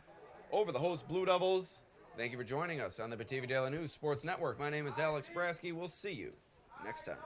over the host Blue Devils. Thank you for joining us on the Batavia Daily News Sports Network. My name is Alex Brasky. We'll see you next time.